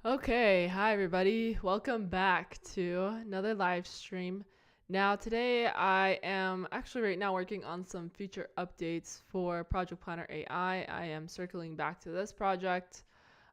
Okay, hi everybody. Welcome back to another live stream. Now, today I am actually right now working on some feature updates for Project Planner AI. I am circling back to this project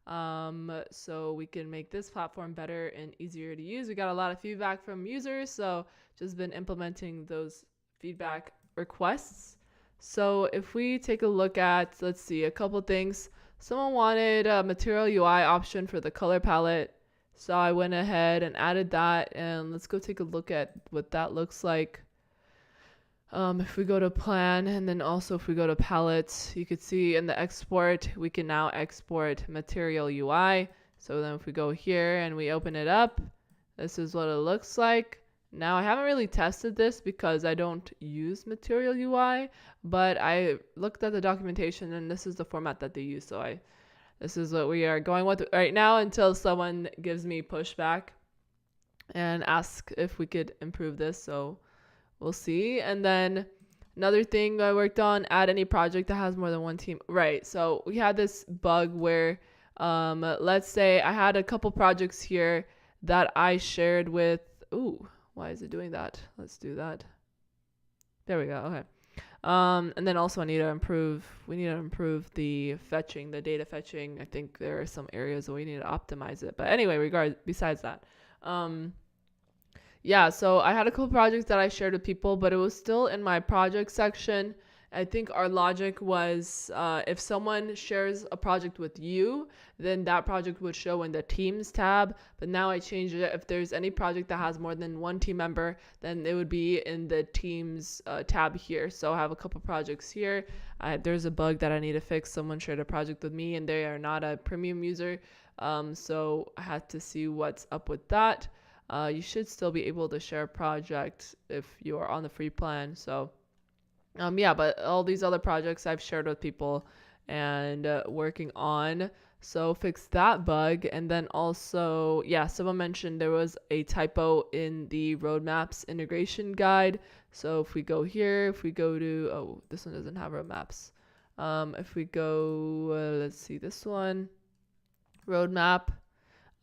so we can make this platform better and easier to use. We got a lot of feedback from users, so just been implementing those feedback requests. So if we take a look at, let's see, a couple things. Someone wanted a material UI option for the color palette. So I went ahead and added that, and let's go take a look at what that looks like. If we go to plan, and then also if we go to palettes, you could see in the export, we can now export material UI. So then if we go here and we open it up, this is what it looks like. Now I haven't really tested this because I don't use material UI, but I looked at the documentation and this is the format that they use. So this is what we are going with right now until someone gives me pushback and asks if we could improve this. So we'll see. And then another thing I worked on, add any project that has more than one team. Right. So we had this bug where let's say I had a couple projects here that I shared with, ooh, why is it doing that? Let's do that. There we go. Okay. And then also we need to improve the fetching, the data fetching. I think there are some areas where we need to optimize it. But anyway, besides that, yeah, so I had a couple projects that I shared with people, but it was still in my project section. I think our logic was if someone shares a project with you, then that project would show in the Teams tab. But now I changed it. If there's any project that has more than one team member, then it would be in the Teams tab here. So I have a couple projects here. There's a bug that I need to fix. Someone shared a project with me and they are not a premium user. So I had to see what's up with that. You should still be able to share a project if you are on the free plan. So yeah, but all these other projects I've shared with people and working on. So fix that bug. And then also, yeah, someone mentioned there was a typo in the roadmaps integration guide. So if we go here, if we go to, oh, this one doesn't have roadmaps. If we go, let's see this one, roadmap.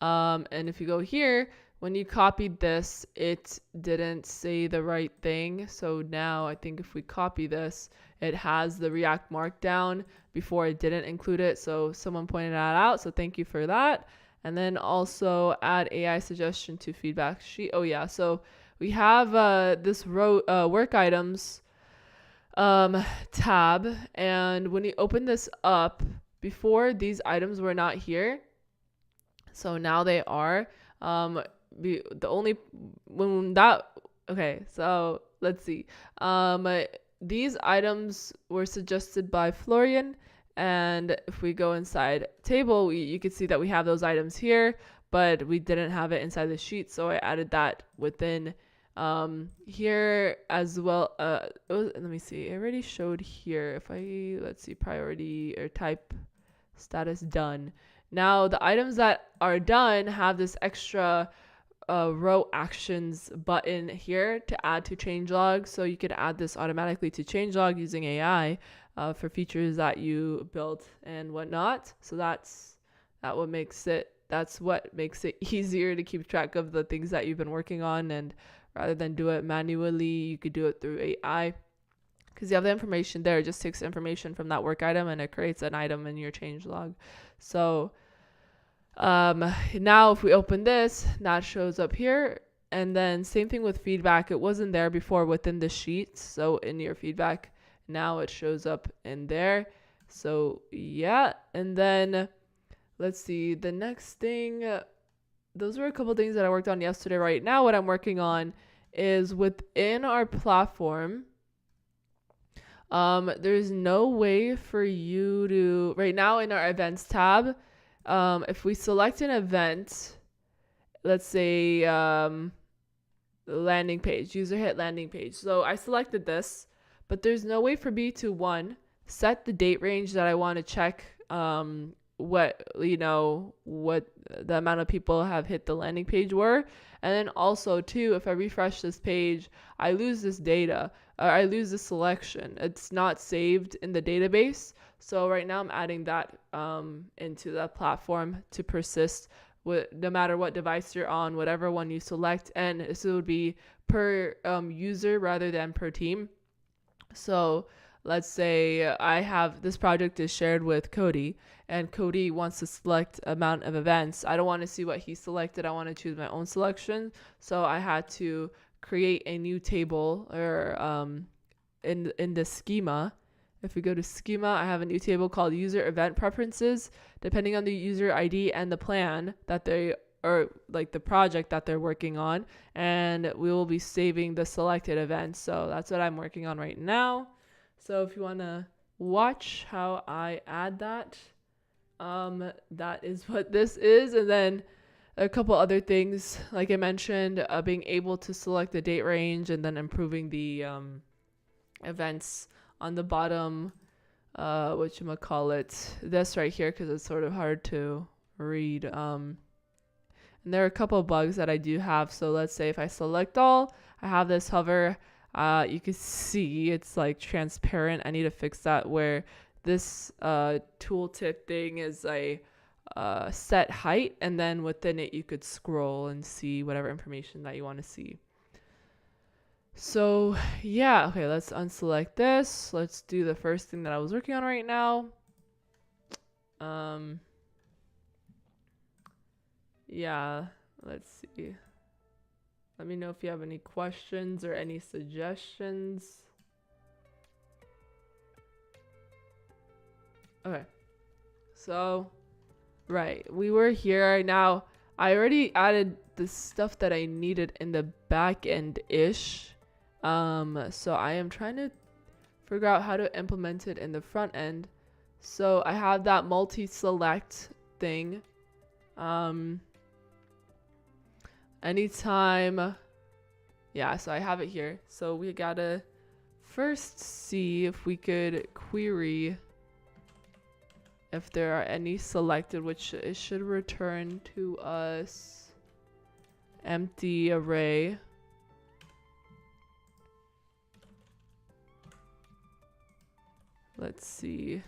And if you go here, when you copied this, it didn't say the right thing. So now I think if we copy this, it has the React Markdown. Before it didn't include it. So someone pointed that out. So thank you for that. And then also add AI suggestion to feedback sheet. Oh yeah. So we have this work items tab. And when you open this up, before these items were not here. So now they are. Okay, so let's see. These items were suggested by Florian, and if we go inside table, you can see that we have those items here, but we didn't have it inside the sheet, so I added that within here as well. Let me see. It already showed here. If let's see, priority or type status done. Now the items that are done have this extra row actions button here to add to changelog. So you could add this automatically to changelog using AI for features that you built and whatnot. So that's what makes it easier to keep track of the things that you've been working on. And rather than do it manually, you could do it through AI. Because you have the information there, it just takes information from that work item and it creates an item in your changelog. So now if we open this, that shows up here. And then same thing with feedback. It wasn't there before within the sheets. So in your feedback, now it shows up in there. So yeah. And then let's see, the next thing, those were a couple things that I worked on yesterday. Right now, what I'm working on is within our platform. There's no way for you to, right now in our events tab, if we select an event, let's say landing page, user hit landing page. So I selected this, but there's no way for me to set the date range that I want to check what the amount of people have hit the landing page were. And then also too, if I refresh this page, I lose this data. I lose the selection. It's not saved in the database. So right now I'm adding that into the platform to persist no matter what device you're on, whatever one you select, and so it would be per user rather than per team. So let's say I have this project is shared with Cody, and Cody wants to select amount of events. I don't want to see what he selected. I want to choose my own selection. So I had to create a new table, or in the schema. If we go to schema, I have a new table called user event preferences. Depending on the user ID and the plan that they, or like the project that they're working on, and we will be saving the selected events. So that's what I'm working on right now. So if you want to watch how I add that, that is what this is. And then a couple other things, like I mentioned, being able to select the date range, and then improving the events on the bottom, whatchamacallit, this right here, because it's sort of hard to read. And there are a couple of bugs that I do have. So let's say if I select all, I have this hover. You can see it's like transparent. I need to fix that, where this tooltip thing is a set height, and then within it you could scroll and see whatever information that you want to see. So yeah, okay, let's unselect this. Let's do the first thing that I was working on right now. Yeah, let's see. Let me know if you have any questions or any suggestions. Okay, so right, we were here. Now I already added the stuff that I needed in the back end ish. So I am trying to figure out how to implement it in the front end. So I have that multi-select thing. Anytime, yeah, so I have it here. So we gotta first see if we could query if there are any selected, which it should return to us empty array. Let's see.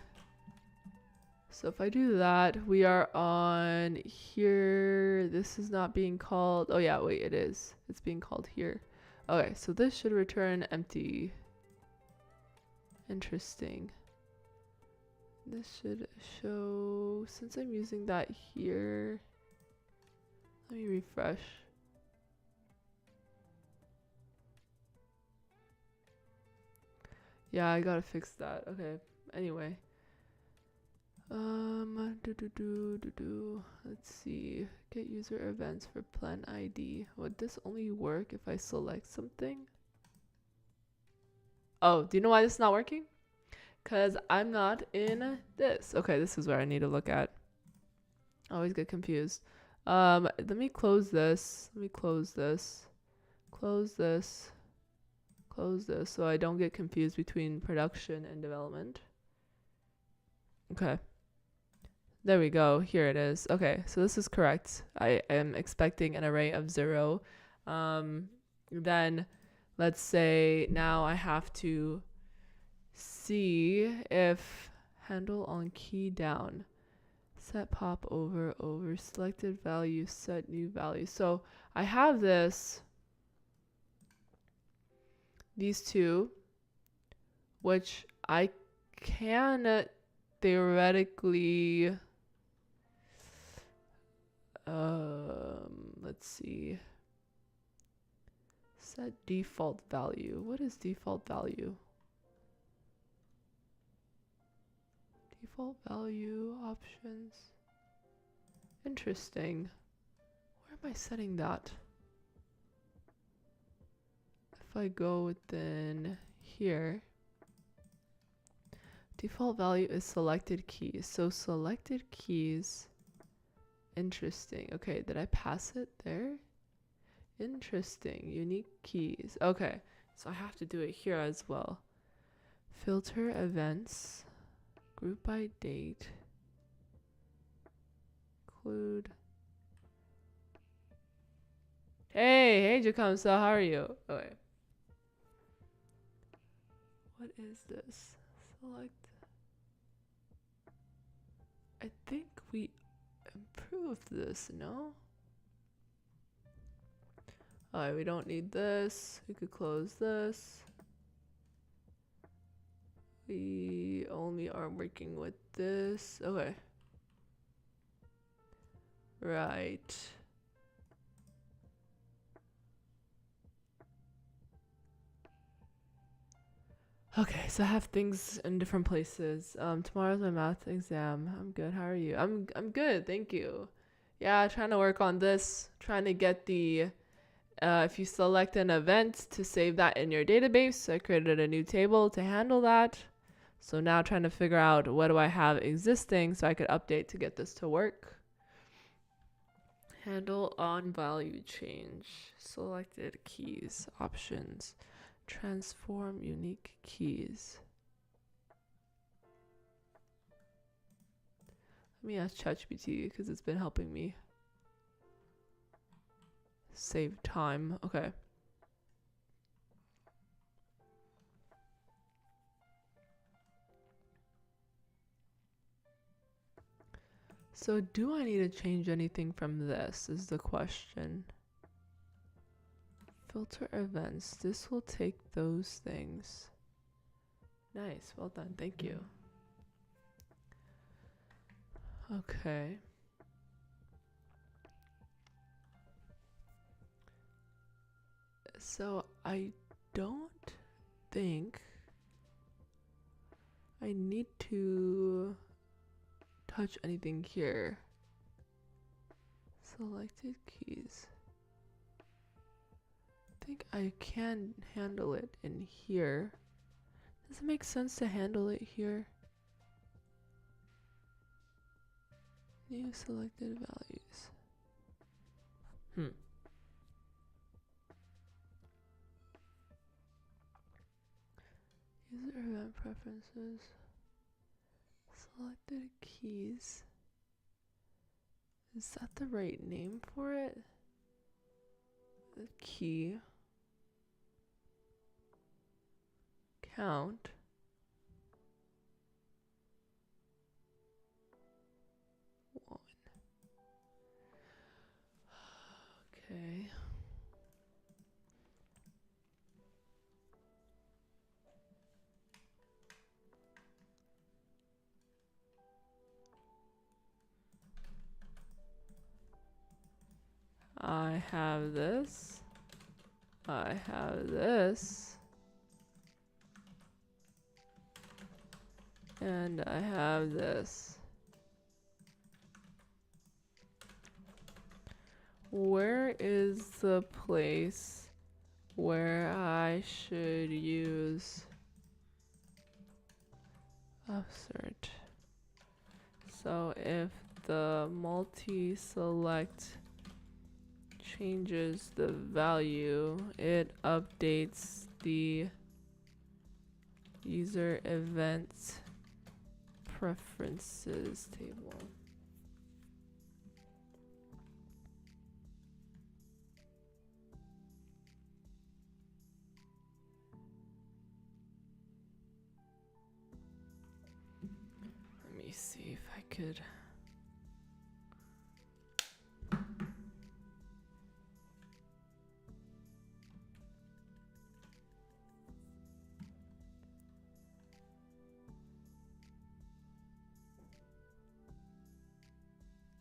So if I do that, we are on here. This is not being called. Oh yeah, wait, it is. It's being called here. Okay, so this should return empty. Interesting. This should show, since I'm using that here, let me refresh. Yeah, I gotta fix that. Okay, anyway. Let's see. Get user events for plan ID. Would this only work if I select something? Oh, do you know why this is not working? Because I'm not in this. Okay, this is where I need to look at. I always get confused. Let me close this. Let me close this. Close this. Close this so I don't get confused between production and development. Okay. There we go. Here it is. Okay, so this is correct. I am expecting an array of 0. Then let's say now I have to see if handle on key down, set pop over selected value, set new value. So I have these two, which I can theoretically, let's see, set default value. What is default value? Default value options. Interesting. Where am I setting that? If I go within here, default value is selected keys. So selected keys. Interesting. Okay, did I pass it there? Interesting. Unique keys. Okay, so I have to do it here as well. Filter events. Group by date. Include. Hey, Jakamsa, how are you? Okay. What is this? Select. I think we improve. approve this, no? Alright, we don't need this. We could close this. We only are working with this. Okay. Right. Okay, so I have things in different places. Tomorrow's my math exam. I'm good. How are you? I'm good, thank you. Yeah, trying to work on this. Trying to get the if you select an event to save that in your database. So I created a new table to handle that. So now trying to figure out what do I have existing so I could update to get this to work. Handle on value change. Selected keys. Options. Transform unique keys. Let me ask ChatGPT because it's been helping me save time. Okay. So do I need to change anything from this is the question. Filter events. This will take those things. Nice. Well done. Thank you. Okay. So I don't think I need to touch anything here. Selected keys. I think I can handle it in here. Does it make sense to handle it here? New selected values. User event preferences. Selected keys. Is that the right name for it? The key. Count. One. Okay. I have this. I have this. And I have this. Where is the place where I should use assert? So if the multi-select changes the value, it updates the user event preferences table. Let me see if I could.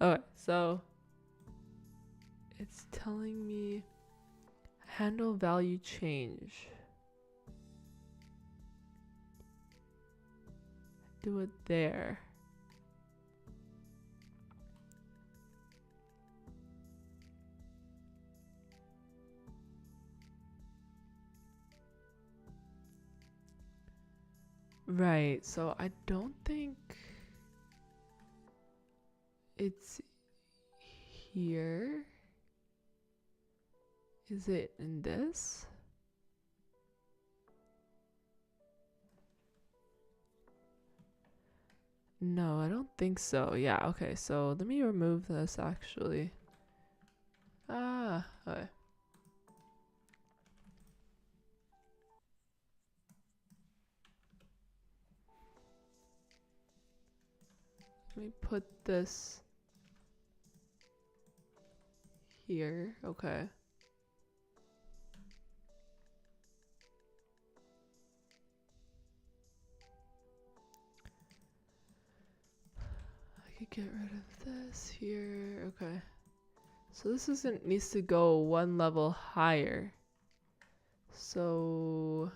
Okay, so it's telling me handle value change. Do it there. Right, so I don't think it's here. Is it in this? No, I don't think so. Yeah, okay, so let me remove this actually. Okay. Let me put this here. Okay. I could get rid of this here. Okay. So this needs to go one level higher. So,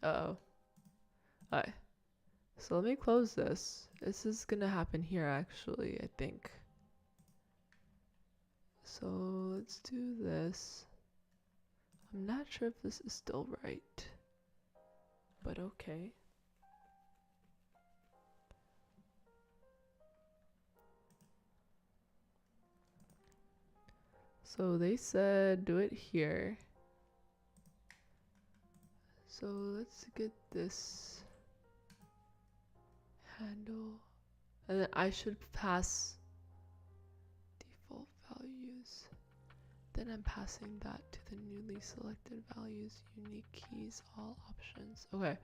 uh-oh. Alright. So let me close this. This is gonna happen here actually, I think. So let's do this. I'm not sure if this is still right, but okay. So they said do it here. So let's get this handle, and then I should pass default values. Then I'm passing that to the newly selected values, unique keys, all options. Okay.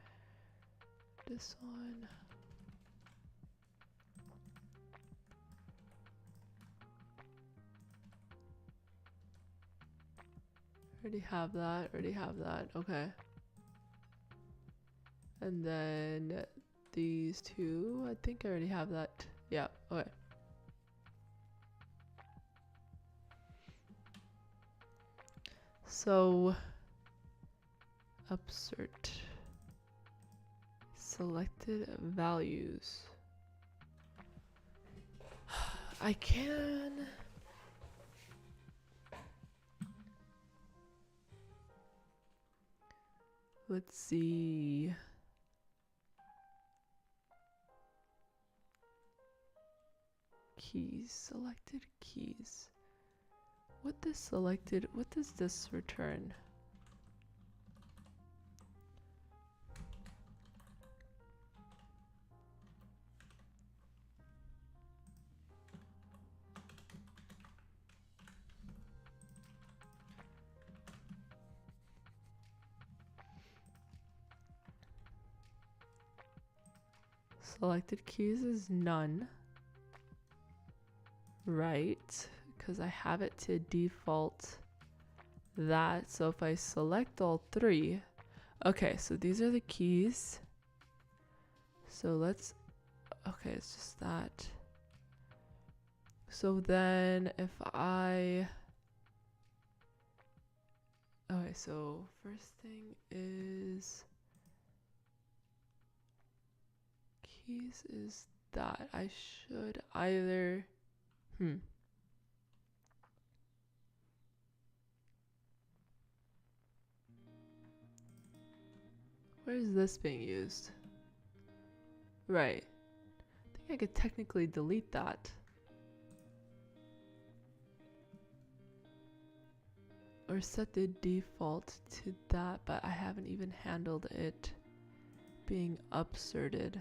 This one. Already have that. Okay. And then these two, I think I already have that. Yeah, okay. So, upsert. Selected values. I can... Let's see. Keys, selected keys. What does this return? Selected keys is none. Right, because I have it to default that. So if I select all three, okay, so these are the keys. So let's, okay, it's just that. So then if I, okay, so first thing is keys is that. I should either, where is this being used? Right. I think I could technically delete that. Or set the default to that, but I haven't even handled it being upserted.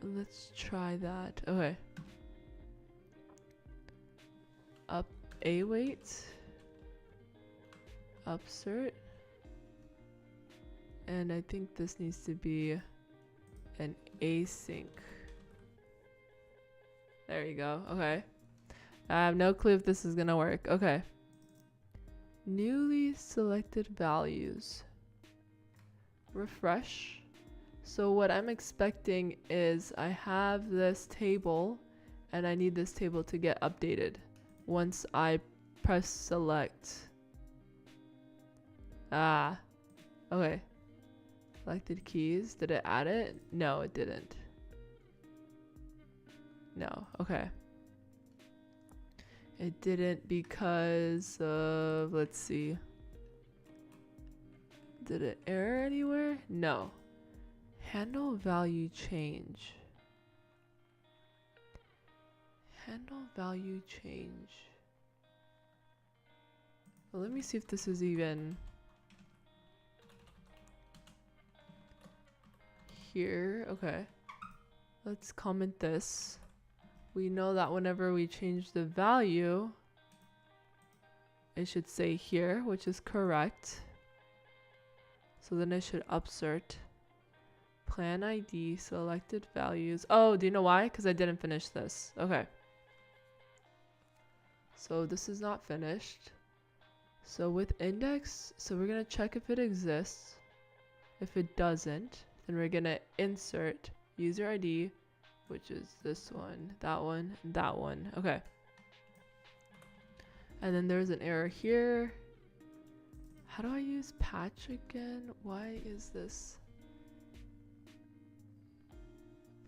Let's try that. Okay. Up await. Upsert. And I think this needs to be an async. There you go. Okay. I have no clue if this is gonna work. Okay. Newly selected values. Refresh. So what I'm expecting is I have this table and I need this table to get updated once I press select. Ah, okay. Selected keys. Did it add it? No, it didn't. No, okay. It didn't because of, let's see. Did it error anywhere? No. Handle value change. Handle value change. Well, let me see if this is even here. Okay. Let's comment this. We know that whenever we change the value, it should say here, which is correct. So then I should upsert. Plan ID, selected values. Oh, do you know why? Because I didn't finish this. Okay. So this is not finished. So with index, so we're going to check if it exists. If it doesn't, then we're going to insert user ID, which is this one, that one, and that one. Okay. And then there's an error here. How do I use patch again? Why is this?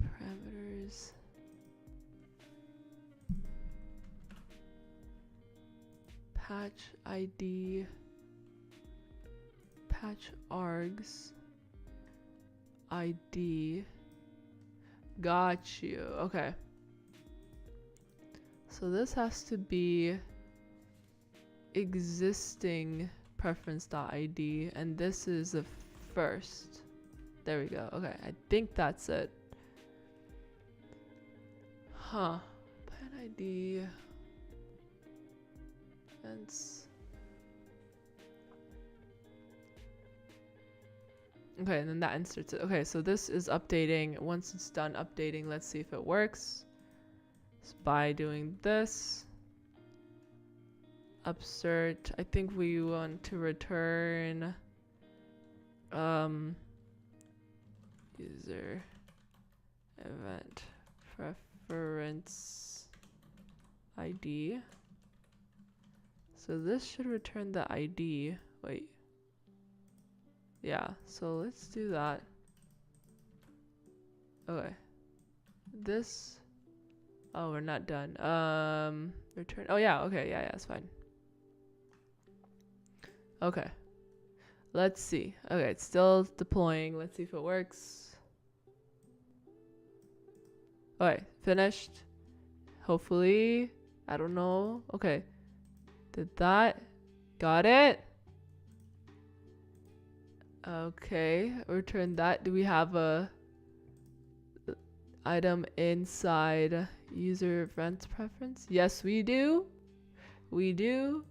Parameters. Patch ID. Patch args. ID. Got you. Okay. So this has to be existing preference.id, and this is the first. There we go. Okay, I think that's it. Huh. Plan ID. Okay, and then that inserts it. Okay, so this is updating. Once it's done updating, let's see if it works. So by doing this, upsert, I think we want to return user event preference ID. So this should return the ID. Wait. Yeah, so let's do that. Okay. This. Oh, we're not done. Return. Oh yeah, okay, yeah, it's fine. Okay. Let's see. Okay, it's still deploying. Let's see if it works. Okay, finished. Hopefully. I don't know. Okay. Did that. Got it. Okay, return that. Do we have a item inside user event preference? Yes, we do. We do,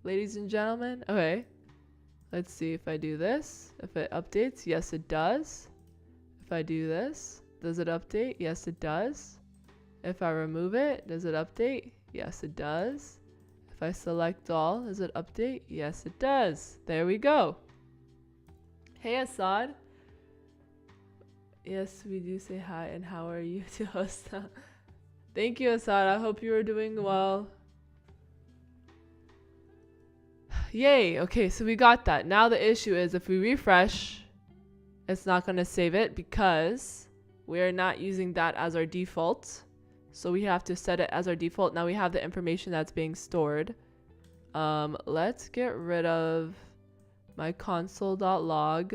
ladies and gentlemen. Okay, let's see if I do this. If it updates, yes, it does. If I do this, does it update? Yes, it does. If I remove it, does it update? Yes, it does. If I select all, does it update? Yes, it does. There we go. Hey, Assad. Yes, we do say hi, and how are you to host? Thank you, Assad. I hope you are doing well. Yay. Okay, so we got that. Now the issue is if we refresh, it's not going to save it because we're not using that as our default. So we have to set it as our default. Now we have the information that's being stored. Let's get rid of my console.log.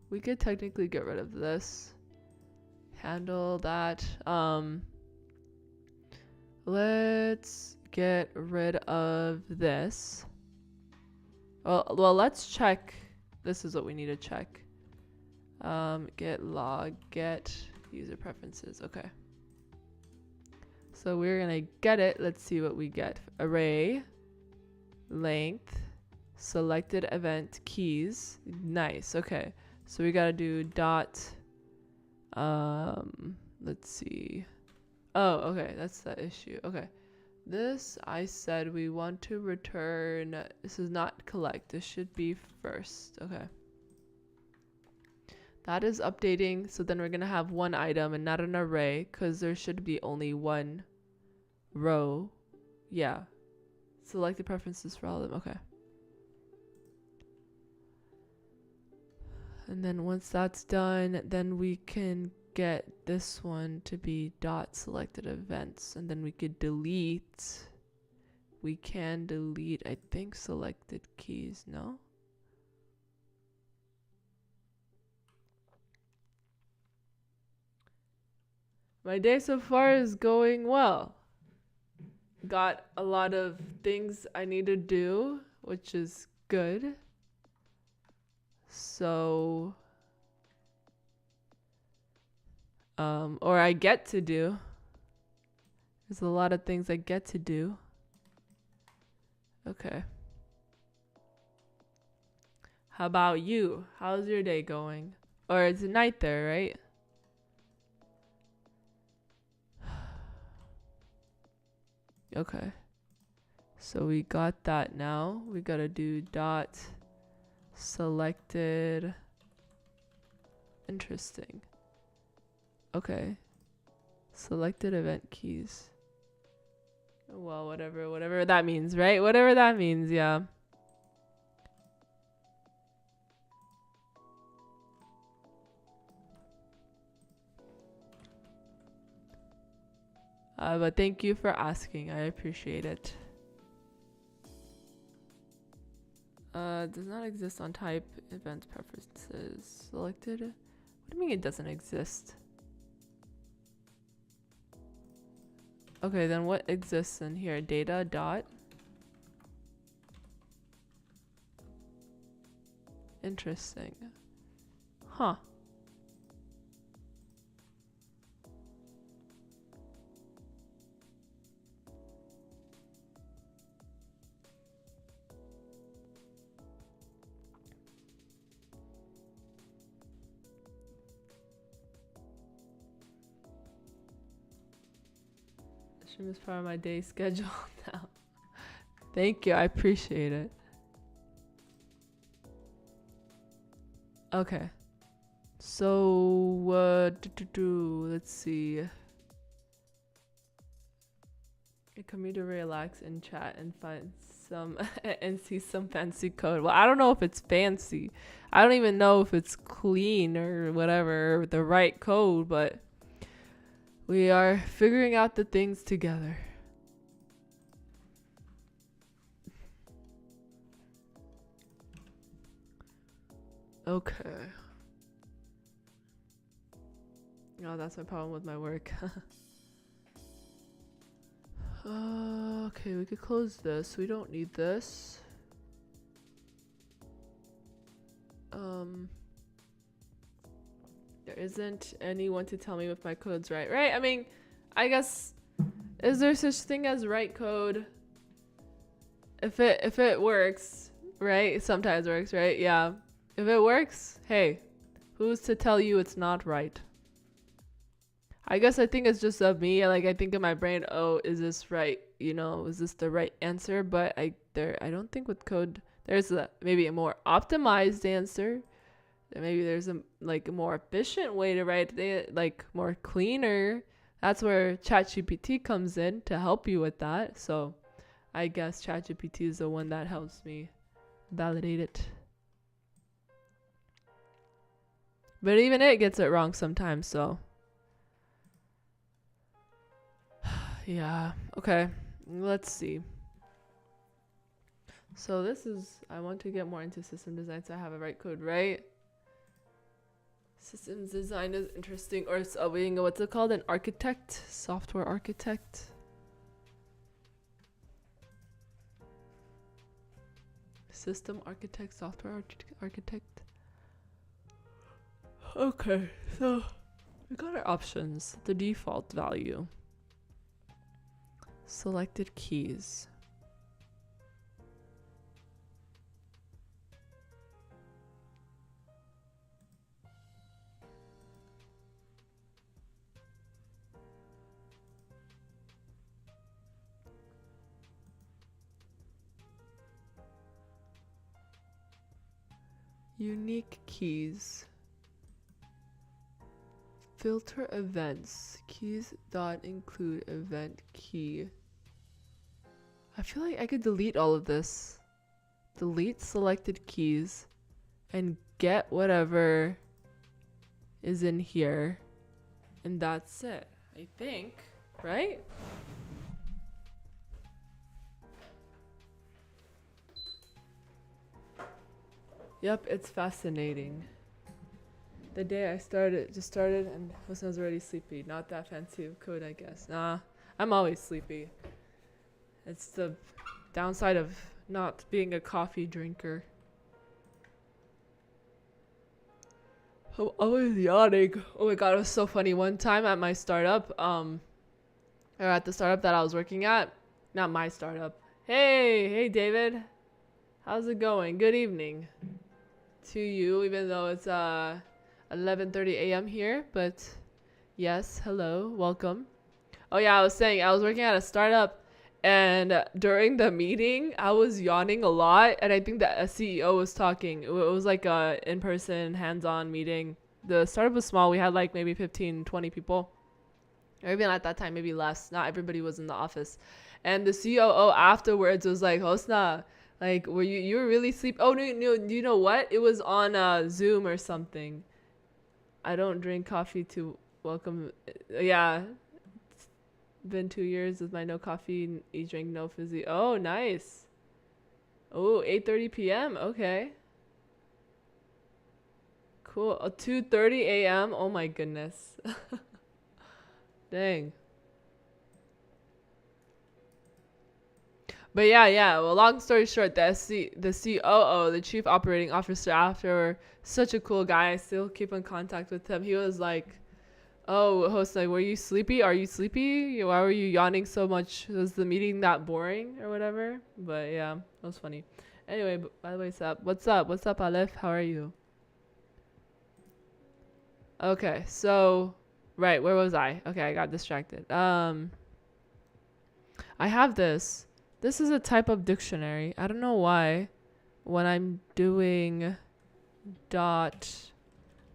We could technically get rid of this. Handle that. Let's get rid of this. Well, let's check. This is what we need to check. Get log, get user preferences. Okay. So we're gonna get it. Let's see what we get. Array, length, selected event keys. Nice. Okay. So we gotta do dot. Let's see. Oh, okay. That's the issue. Okay. This, I said we want to return. This is not collect. This should be first. Okay. That is updating. So then we're going to have one item and not an array because there should be only one row. Yeah. Select the preferences for all of them. Okay. And then once that's done, then we can get this one to be dot selected events, and then we could delete. We can delete, I think, selected keys. No? My day so far is going well. Got a lot of things I need to do, which is good. So, or I get to do. There's a lot of things I get to do. Okay. How about you? How's your day going? Or it's night there, right? Okay. So we got that now. We gotta do dot selected. Interesting. Okay. Selected event keys. Well, whatever that means, right? Whatever that means, yeah. But thank you for asking. I appreciate it. Does not exist on type event preferences. Selected. What do you mean it doesn't exist? Okay, then what exists in here? Data dot. Interesting. Huh. Stream is part of my day schedule now. Thank you, I appreciate it. Okay. So, let's see. A commuter relax and chat and find some and see some fancy code. Well, I don't know if it's fancy. I don't even know if it's clean or whatever, the right code, but we are figuring out the things together. Okay. Oh, that's my problem with my work. Okay, we could close this. We don't need this. There isn't anyone to tell me if my code's right. Right? I mean, I guess, is there such thing as right code? If it works, right? It sometimes works, right? Yeah. If it works, hey, who's to tell you it's not right? I guess I think it's just of me. Like, I think in my brain, oh, is this right? You know, is this the right answer? But I don't think with code there's maybe a more optimized answer. Maybe there's a more efficient way to write it, like more cleaner. That's where ChatGPT comes in to help you with that. So I guess ChatGPT is the one that helps me validate it. But even it gets it wrong sometimes, so yeah. Okay, let's see. So this is, I want to get more into system design, so I have a right code, right? Systems design is interesting, or what's it called? An architect, software architect. System architect, software architect. Okay, so we got our options. The default value. Selected keys. Unique keys. Filter events. Keys dot include event key. I feel like I could delete all of this. Delete selected keys and get whatever is in here. And that's it, I think, right? Yep, it's fascinating. The day I just started and I was already sleepy. Not that fancy of code, I guess. Nah, I'm always sleepy. It's the downside of not being a coffee drinker. I'm always yawning. Oh my god, it was so funny. One time at my startup, or at the startup that I was working at, not my startup. Hey David. How's it going? Good evening to you, even though it's 11:30 a.m. here, but yes, hello, welcome. Oh yeah, I was saying I was working at a startup, and during the meeting, I was yawning a lot, and I think that a CEO was talking. It was like a in-person, hands-on meeting. The startup was small. We had like maybe 15, 20 people, or even at that time, maybe less. Not everybody was in the office, and the COO afterwards was like, "Hosna, like, were you were really sleep? Oh no, no, you know what? It was on Zoom or something. I don't drink coffee to welcome. Yeah, been 2 years with my no coffee, e-drink, no fizzy. Oh, nice. Oh, 8:30 p.m. Okay, cool. 2:30 a.m. Oh my goodness. Dang. But yeah. Well, long story short, the COO, the Chief Operating Officer, after such a cool guy, I still keep in contact with him. He was like, "Oh, host, like, were you sleepy? Are you sleepy? Why were you yawning so much? Was the meeting that boring or whatever?" But yeah, that was funny. Anyway, by the way, what's up? What's up, Aleph? How are you? Okay, so right, where was I? Okay, I got distracted. I have this. This is a type of dictionary. I don't know why when I'm doing dot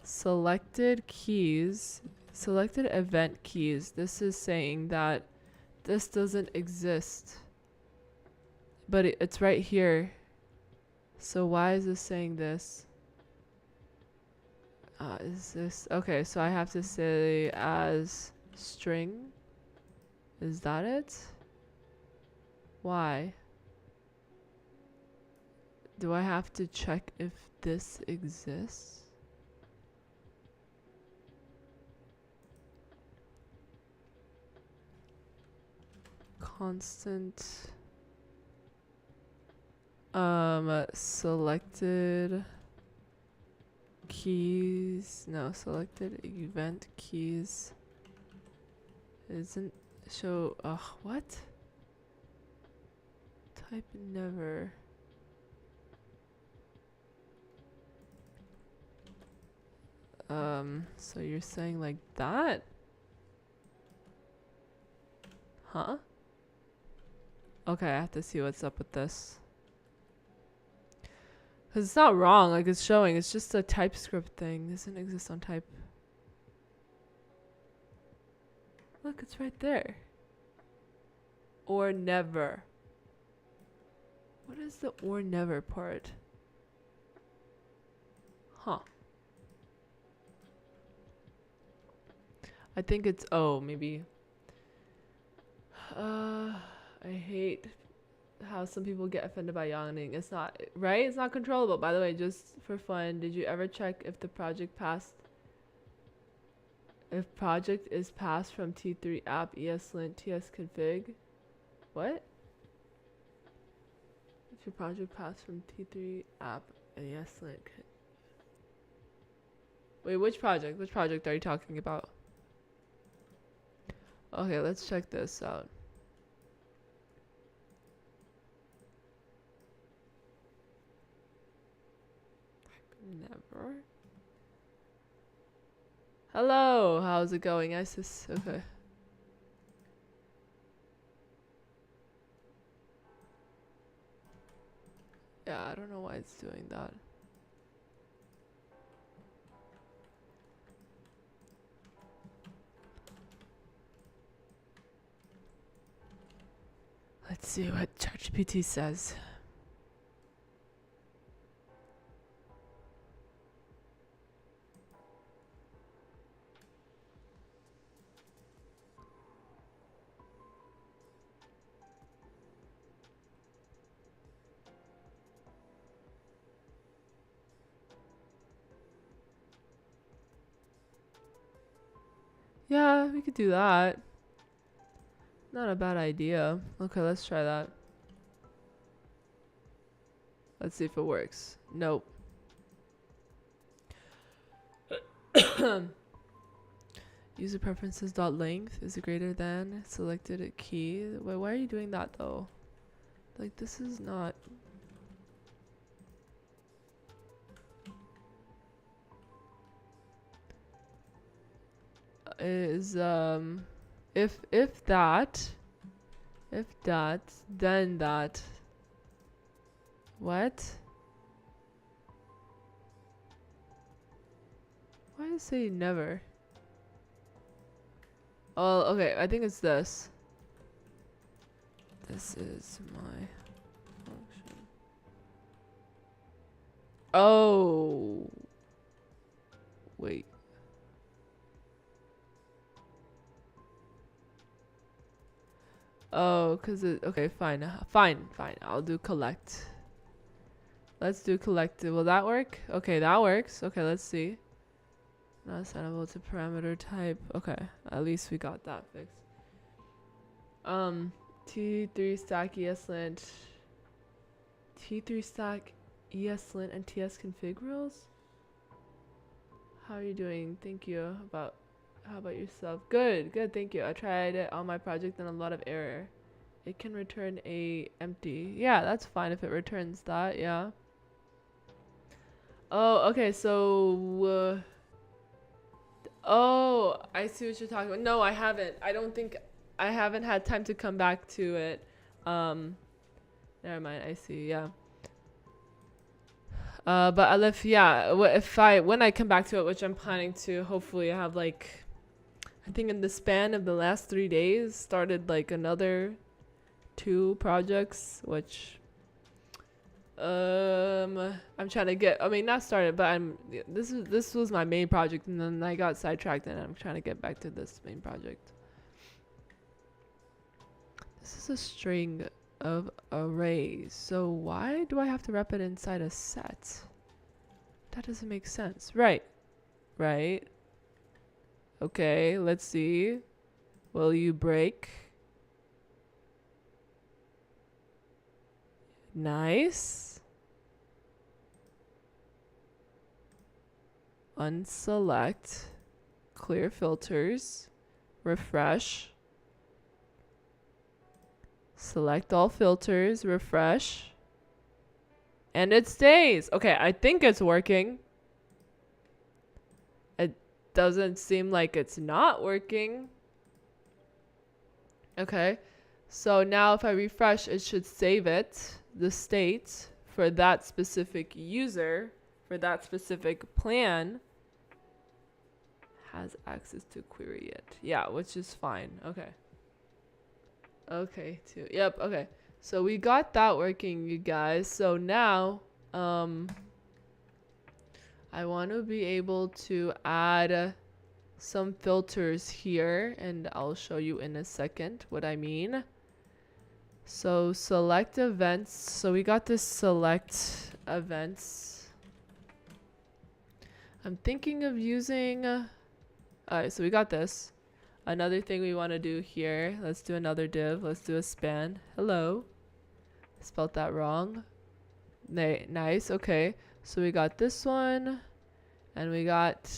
selected keys, selected event keys, this is saying that this doesn't exist. But it's right here. So why is this saying this? Is this okay? So I have to say as string. Is that it? Why? Do I have to check if this exists? Constant selected keys. No, selected event keys isn't show. What? Type never. So you're saying like that? Huh? Okay, I have to see what's up with this. Cause it's not wrong, like it's showing, it's just a TypeScript thing. It doesn't exist on type. Look, it's right there. Or never. What is the or never part? Huh. I think it's maybe. I hate how some people get offended by yawning. It's not right. It's not controllable. By the way, just for fun, did you ever check if the project passed? If project is passed from T3 app ESLint tsconfig? What? If your project passed from T3 app ESLint. Wait, which project? Which project are you talking about? Okay, let's check this out. Never. Hello, how's it going, Isis? Okay. Yeah, I don't know why it's doing that. Let's see what ChatGPT says. Yeah, we could do that. Not a bad idea. Okay, let's try that. Let's see if it works. Nope. User preferences dot length is greater than selected a key. Wait, why are you doing that though? Like, this is not. is if that, then that. What? Why does it say never? Oh, okay, I think it's this. This is my function. Oh. Wait. Oh, cause it, okay, fine. Fine. I'll do collect. Let's do collect. Will that work? Okay, that works. Okay, let's see. Not assignable to parameter type. Okay, at least we got that fixed. T3 stack ESLint. T3 stack ESLint and TS config rules? How are you doing? Thank you. How about yourself? Good, thank you. I tried it on my project and a lot of error. It can return a empty. Yeah, that's fine if it returns that, yeah. Oh, okay, so oh, I see what you're talking about. No, I haven't. I don't think I haven't had time to come back to it. Never mind. I see. Yeah. But when I come back to it, which I'm planning to, hopefully I have like, I think in the span of the last 3 days, started like another 2 projects, which I'm trying to get. I mean, not started, but this was my main project, and then I got sidetracked, and I'm trying to get back to this main project. This is a string of arrays, so why do I have to wrap it inside a set? That doesn't make sense. Right. Okay, let's see. Will you break? Nice. Unselect. Clear filters. Refresh. Select all filters. Refresh. And it stays. Okay, I think it's working. It doesn't seem like it's not working. Okay. So now if I refresh, it should save it, the state for that specific user, for that specific plan, has access to query it. Yeah, which is fine. Okay. Okay, too. Yep, okay. So we got that working, you guys. So now, I want to be able to add some filters here, and I'll show you in a second what I mean. So select events. So we got this select events. I'm thinking of using, alright, so we got this. Another thing we want to do here, let's do another div. Let's do a span. Hello. Spelled that wrong. Nice. Okay. So we got this one, and we got,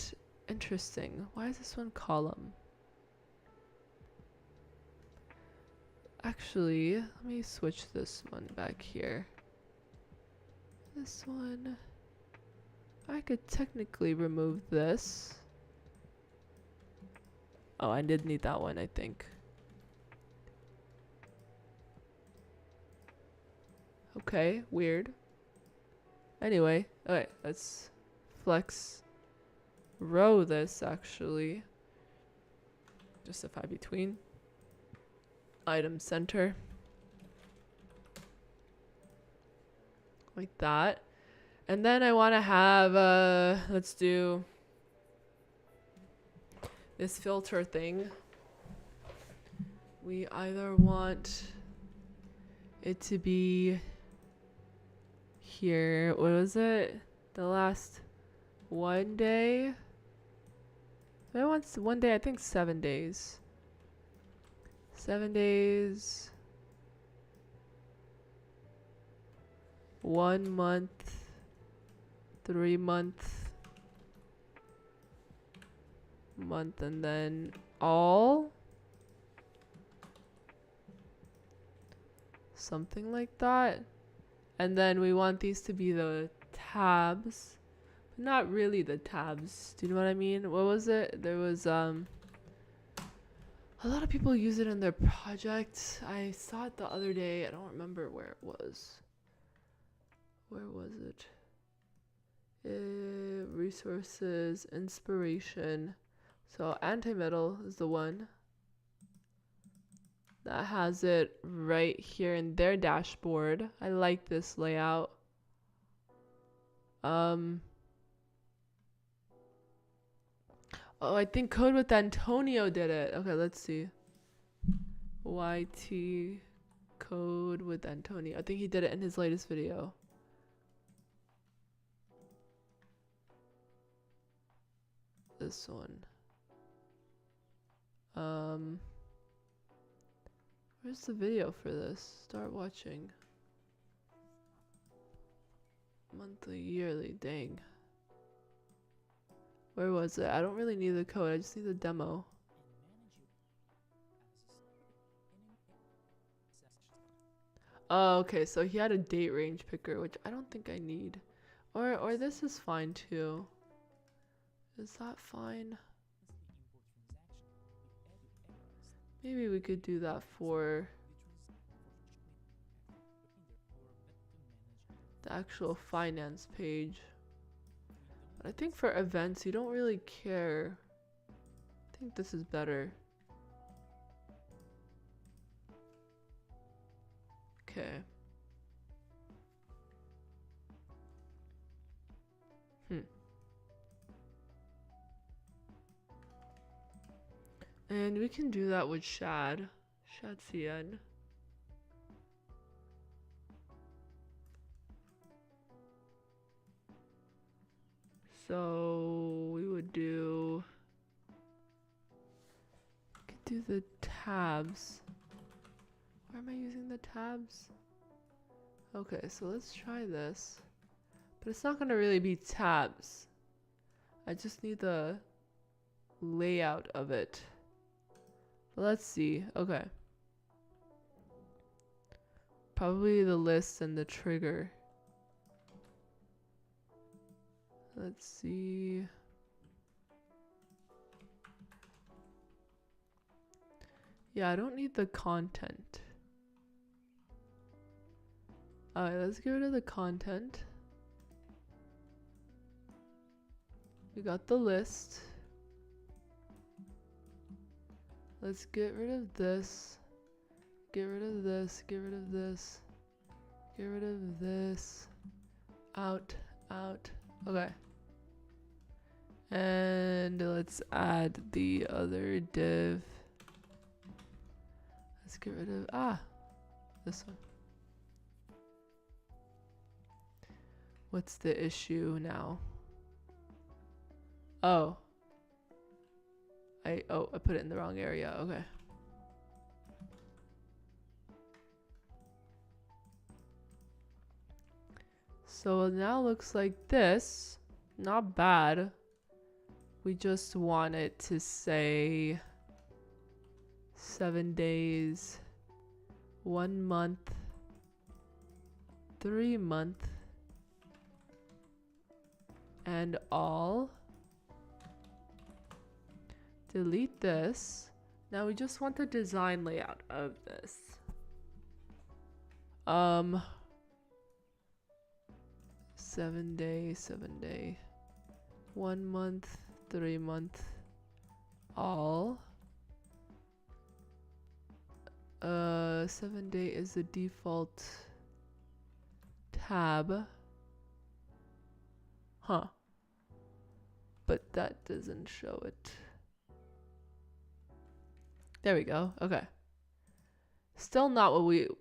interesting. Why is this one column? Actually, let me switch this one back here. This one, I could technically remove this. Oh, I did need that one, I think. Okay, weird. Anyway, alright, let's flex row this actually. Justify between. Item center. Like that. And then I want to have, let's do this filter thing. We either want it to be here. What was it? The last one day? I want one day, I think 7 days. 7 days. 1 month. 3 month. Month, and then all. Something like that. And then we want these to be the tabs. But not really the tabs. Do you know what I mean? What was it? There was A lot of people use it in their projects. I saw it the other day. I don't remember where it was. Where was it? Resources, inspiration. So anti-metal is the one that has it right here in their dashboard. I like this layout. Oh, I think Code with Antonio did it. Okay, let's see. YT Code with Antonio. I think he did it in his latest video. This one. Where's the video for this? Start watching. Monthly, yearly, dang. Where was it? I don't really need the code, I just need the demo. Oh, okay, so he had a date range picker, which I don't think I need. Or this is fine too. Is that fine? Maybe we could do that for the actual finance page. But I think for events, you don't really care. I think this is better. Okay. And we can do that with Shad CN. So we would do, the tabs. Where am I using the tabs? Okay, so let's try this. But it's not gonna really be tabs. I just need the layout of it. Let's see. Okay. Probably the list and the trigger. Let's see. Yeah, I don't need the content. Alright, let's get rid of the content. We got the list. Let's get rid of this. Get rid of this. Get rid of this. Get rid of this. Out. Out. Okay. And let's add the other div. Let's get rid of, this one. What's the issue now? Oh. I put it in the wrong area. Okay. So it now looks like this. Not bad. We just want it to say 7 days, 1 month, 3 month, and all. Delete this. Now we just want the design layout of this. 7 day, 7 day, 1 month, 3 month, all. 7 day is the default tab. Huh. But that doesn't show it. There we go. Okay. Still not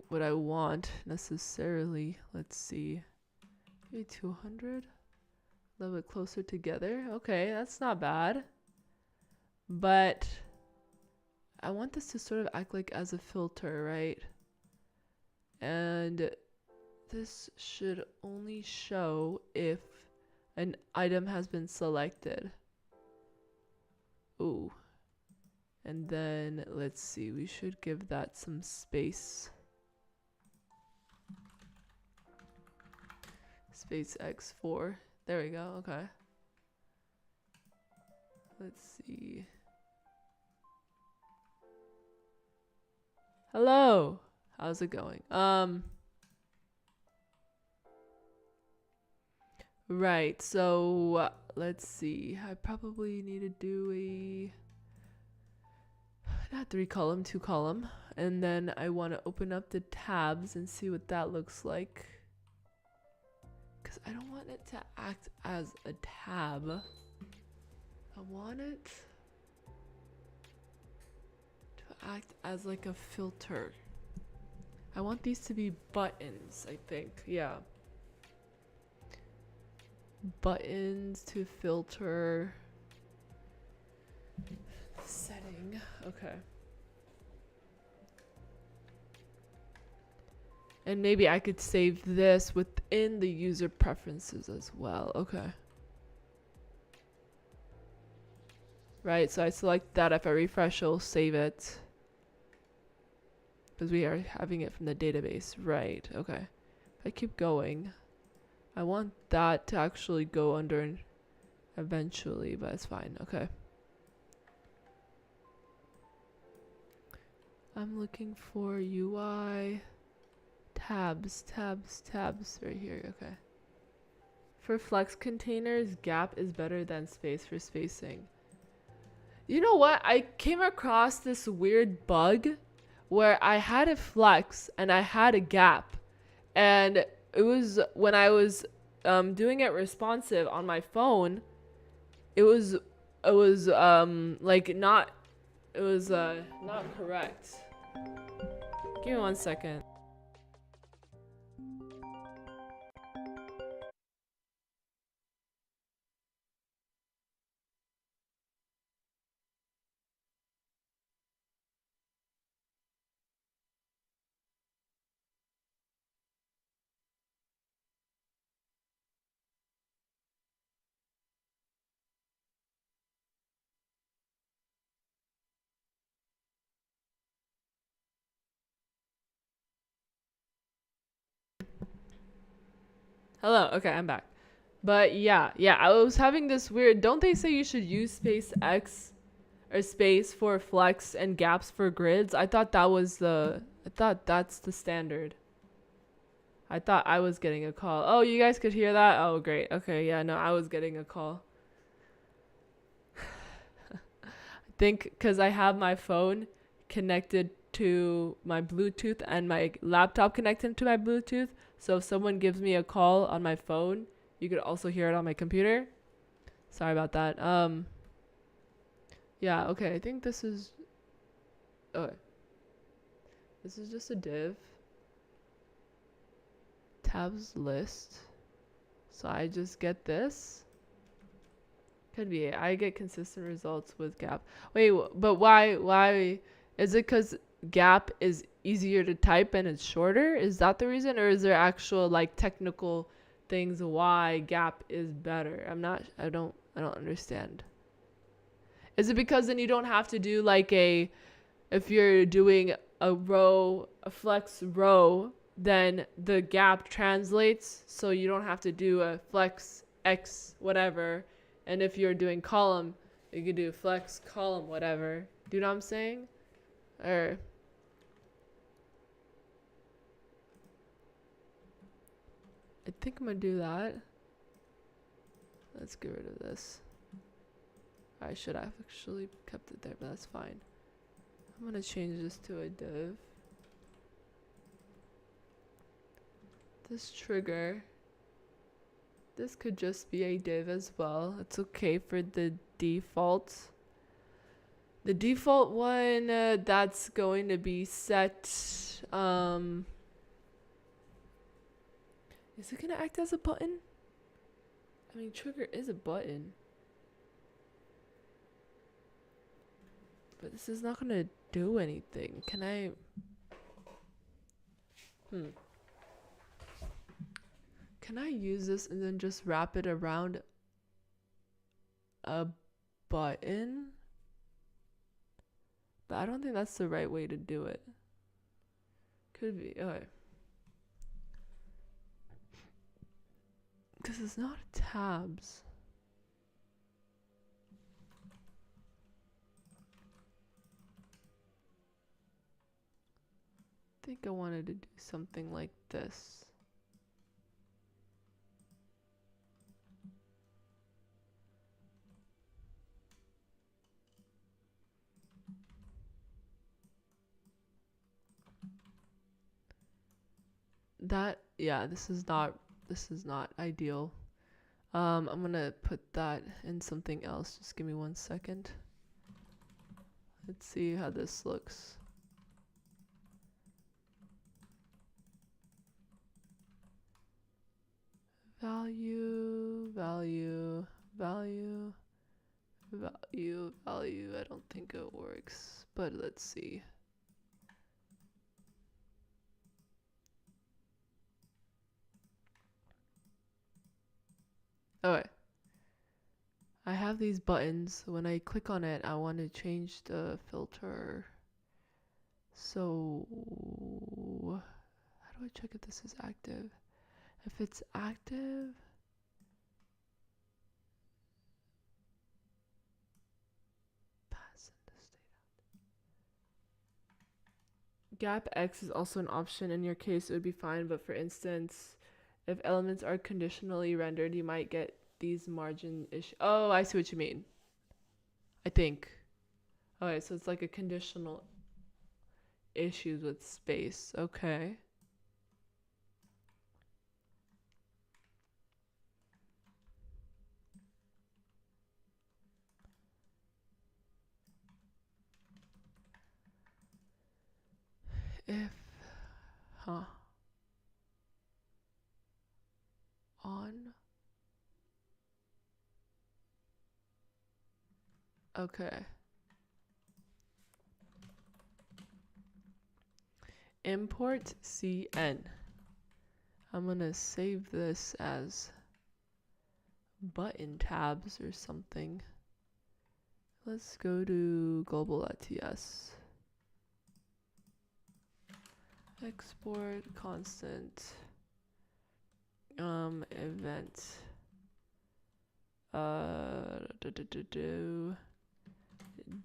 what I want necessarily. Let's see. Maybe 200. A little bit closer together. Okay, that's not bad. But I want this to sort of act like as a filter, right? And this should only show if an item has been selected. Ooh. And then let's see, we should give that some space. Space X4. There we go, okay. Let's see. Hello. How's it going? Right. So let's see. I probably need to do not 3 column, 2 column, and then I want to open up the tabs and see what that looks like. Because I don't want it to act as a tab. I want it to act as like a filter. I want these to be buttons, I think. Yeah. Buttons to filter. Setting. Okay. And maybe I could save this within the user preferences as well. Okay. Right, so I select that. If I refresh, it'll save it. Because we are having it from the database. Right, okay. If I keep going, I want that to actually go under eventually, but it's fine. Okay. I'm looking for UI tabs right here. Okay. For flex containers, gap is better than space for spacing. You know what? I came across this weird bug where I had a flex and I had a gap, and it was when I was doing it responsive on my phone. It was like not correct. Give me 1 second. Hello. Okay, I'm back. But yeah, I was having this weird. Don't they say you should use space X or space for flex and gaps for grids? I thought that's the standard. I thought I was getting a call. Oh, you guys could hear that? Oh, great. Okay, yeah, no, I was getting a call. I think because I have my phone connected to my Bluetooth and my laptop connected to my Bluetooth. So if someone gives me a call on my phone, you could also hear it on my computer. Sorry about that. Yeah, okay, I think this is... Okay. This is just a div. Tabs list. So I just get this. Could be it. I get consistent results with gap. Wait, but why? Is it because gap is easier to type and it's shorter? Is that the reason? Or is there actual like technical things why gap is better? I don't understand. Is it because then you don't have to do like if you're doing a flex row, then the gap translates, so you don't have to do a flex X whatever. And if you're doing column, you could do flex column whatever. Do you know what I'm saying? Or I think I'm gonna do that. Let's get rid of this. I should have actually kept it there, but that's fine. I'm gonna change this to a div. This trigger, this could just be a div as well. It's okay for the default. The default one, that's going to be set. Is it gonna act as a button? I mean, trigger is a button. But this is not gonna do anything. Can I... Can I use this and then just wrap it around a button? But I don't think that's the right way to do it. Could be. Okay. Because it's not tabs. think I wanted to do something like this. Yeah, this is not ideal. I'm gonna put that in something else. Just give me 1 second. Let's see how this looks. Value, value, value, value, value. I don't think it works, but let's see. Okay. I have these buttons. When I click on it, I want to change the filter. So, how do I check if this is active? If it's active, pass in this data. Gap X is also an option. In your case, it would be fine, but for instance, if elements are conditionally rendered, you might get these margin issues. Oh, I see what you mean. I think. Okay, so it's like a conditional issues with space. Okay. If, on, okay. Import CN. I'm gonna save this as button tabs or something. Let's go to global.ts. Export constant event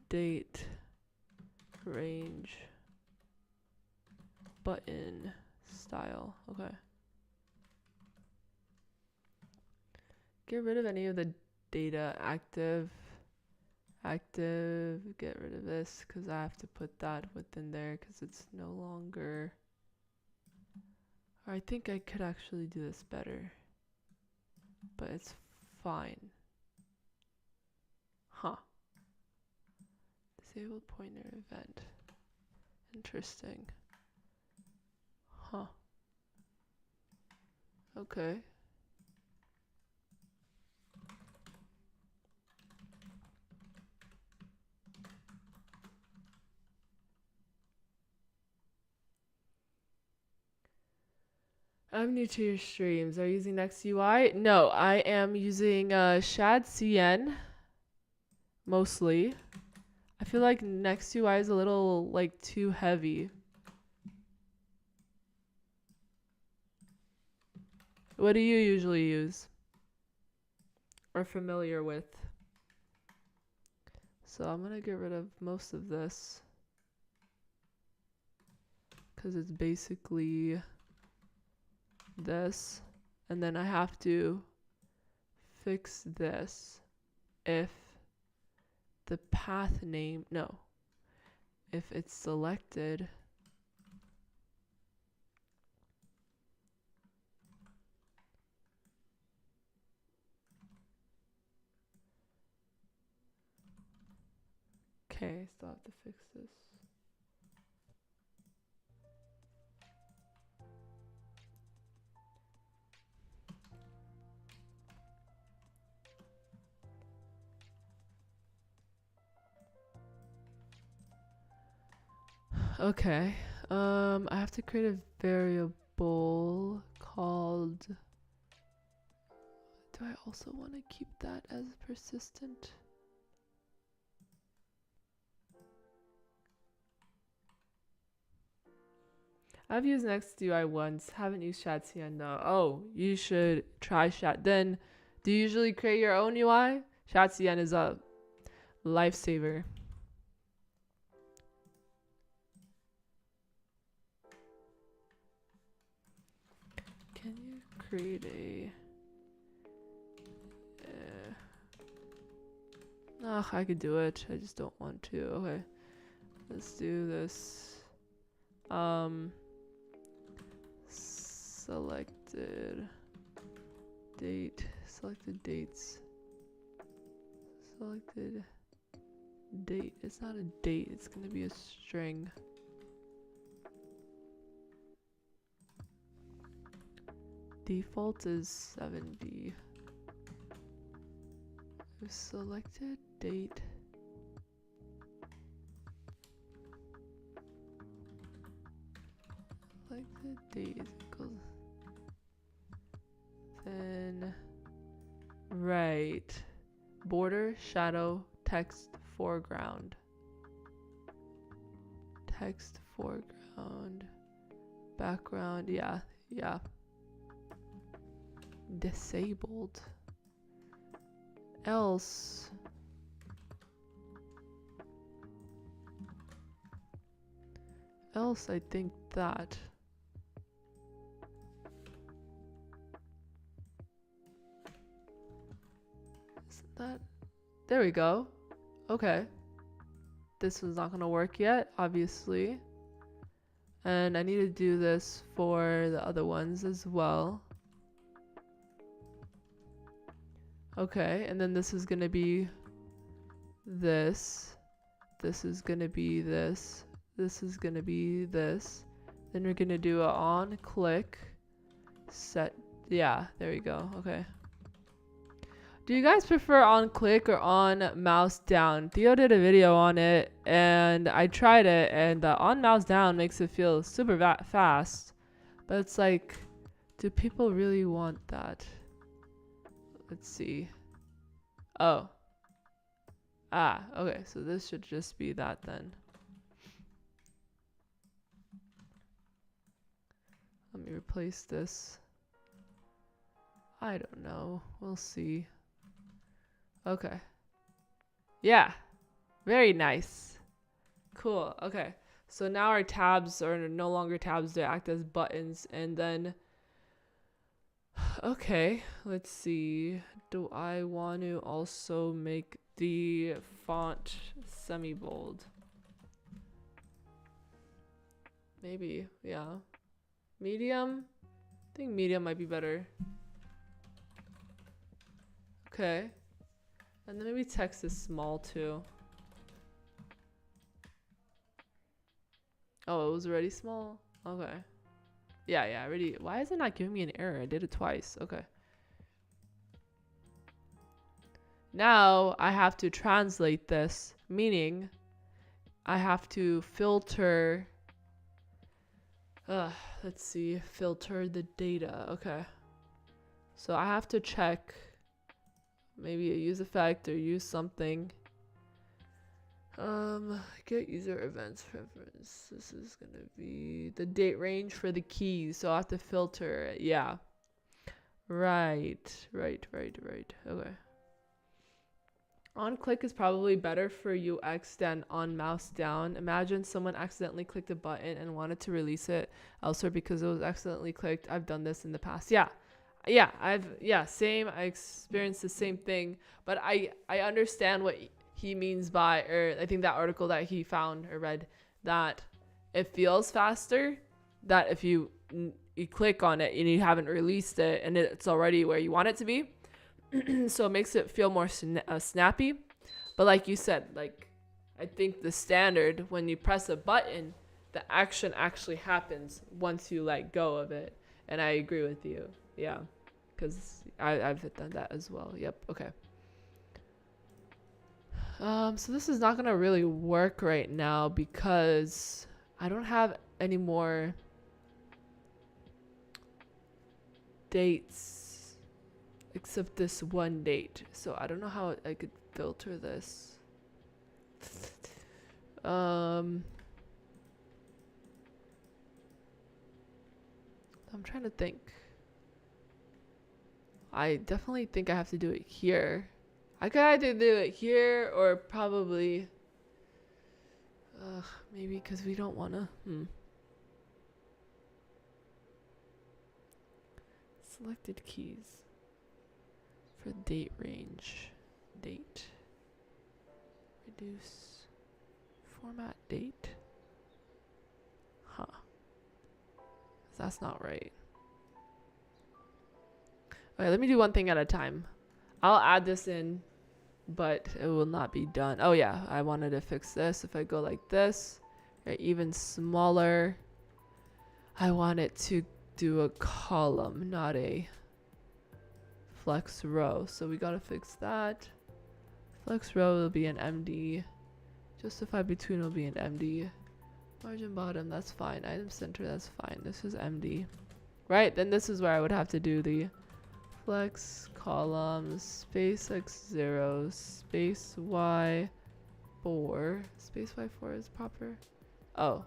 date range button style. Okay. Get rid of any of the data active, get rid of this because I have to put that within there because it's no longer, or I think I could actually do this better, but it's fine. Huh. Disabled pointer event. Interesting. Huh. Okay. I'm new to your streams. Are you using NextUI? No, I am using ShadCN mostly. I feel like NextUI is a little like too heavy. What do you usually use or familiar with? So I'm gonna get rid of most of this because it's basically this, and then I have to fix this if the path name, no, if it's selected, okay, still have to fix this. Okay, I have to create a variable called, do I also want to keep that as persistent? I've used NextUI once, haven't used ShadCN though. Oh, you should try Shad. Then, do you usually create your own UI? ShadCN is a lifesaver. create a I could do it. I just don't want to. Okay. Let's do this. Selected date. Selected dates. Selected date. It's not a date. It's going to be a string. Default is 70. Selected date. Selected date is equal. Then right. Border, shadow, text, foreground. Text, foreground. Background, yeah. Disabled. Else I think that isn't that there we go. Okay, this was not gonna work yet, obviously, and I need to do this for the other ones as well. Okay, and then this is gonna be this. This is gonna be this. This is gonna be this. Then we're gonna do a on click set. Yeah, there we go. Okay. Do you guys prefer on click or on mouse down? Theo did a video on it and I tried it, and the on mouse down makes it feel super fast. But it's like, do people really want that? Let's see. Oh. Okay, so this should just be that then. Let me replace this. I don't know. We'll see. Okay. Yeah. Very nice. Cool. Okay. So now our tabs are no longer tabs. They act as buttons. And then... Okay. Let's see. Do I want to also make the font semi-bold? Maybe. Yeah. Medium? I think medium might be better. Okay. And then maybe text is small too. Oh, it was already small? Okay. Yeah, already. Why is it not giving me an error? I did it twice. Okay. Now I have to translate this, meaning I have to filter. Let's see. Filter the data. Okay. So I have to check maybe a use effect or use something. Get user events preference. This is gonna be the date range for the keys. So I have to filter it. Yeah. Right. Okay. On click is probably better for UX than on mouse down. Imagine someone accidentally clicked a button and wanted to release it elsewhere because it was accidentally clicked. I've done this in the past. Yeah, same. I experienced the same thing, but I understand what he means by, or I think that article that he found or read, that it feels faster, that if you click on it and you haven't released it and it's already where you want it to be. So it makes it feel more snappy. But like you said, like, I think the standard, when you press a button, the action actually happens once you let go of it. And I agree with you. Yeah, because I've done that as well. Yep. Okay. So this is not gonna really work right now because I don't have any more dates except this one date. So I don't know how I could filter this. I'm trying to think. I definitely think I have to do it here. I could either do it here or probably maybe because we don't want to Selected keys for date range. Date. Reduce. Format date. Huh. That's not right. Okay, let me do one thing at a time. I'll add this in, but it will not be done. Oh yeah, I wanted to fix this. If I go like this, right, even smaller, I want it to do a column, not a flex row. So we gotta fix that. Flex row will be an MD. Justify between will be an MD. Margin bottom, that's fine. Item center, that's fine. This is MD. Right, then this is where I would have to do the flex columns, space x0, space y4. Space y4 is proper. Oh,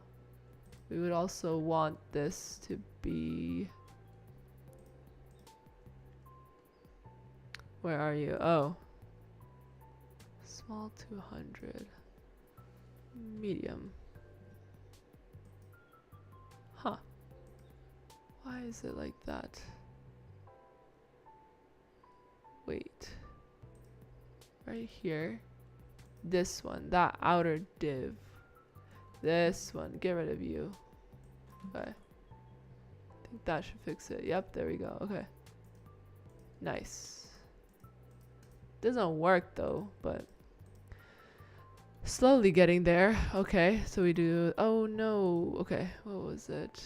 we would also want this to be, where are you? Oh, small 200, medium. Huh, why is it like that? Wait, right here, this one, that outer div, this one, get rid of you. Okay, I think that should fix it. Yep, there we go. Okay, nice. Doesn't work though, but slowly getting there. Okay, so we do, oh no, okay, what was it?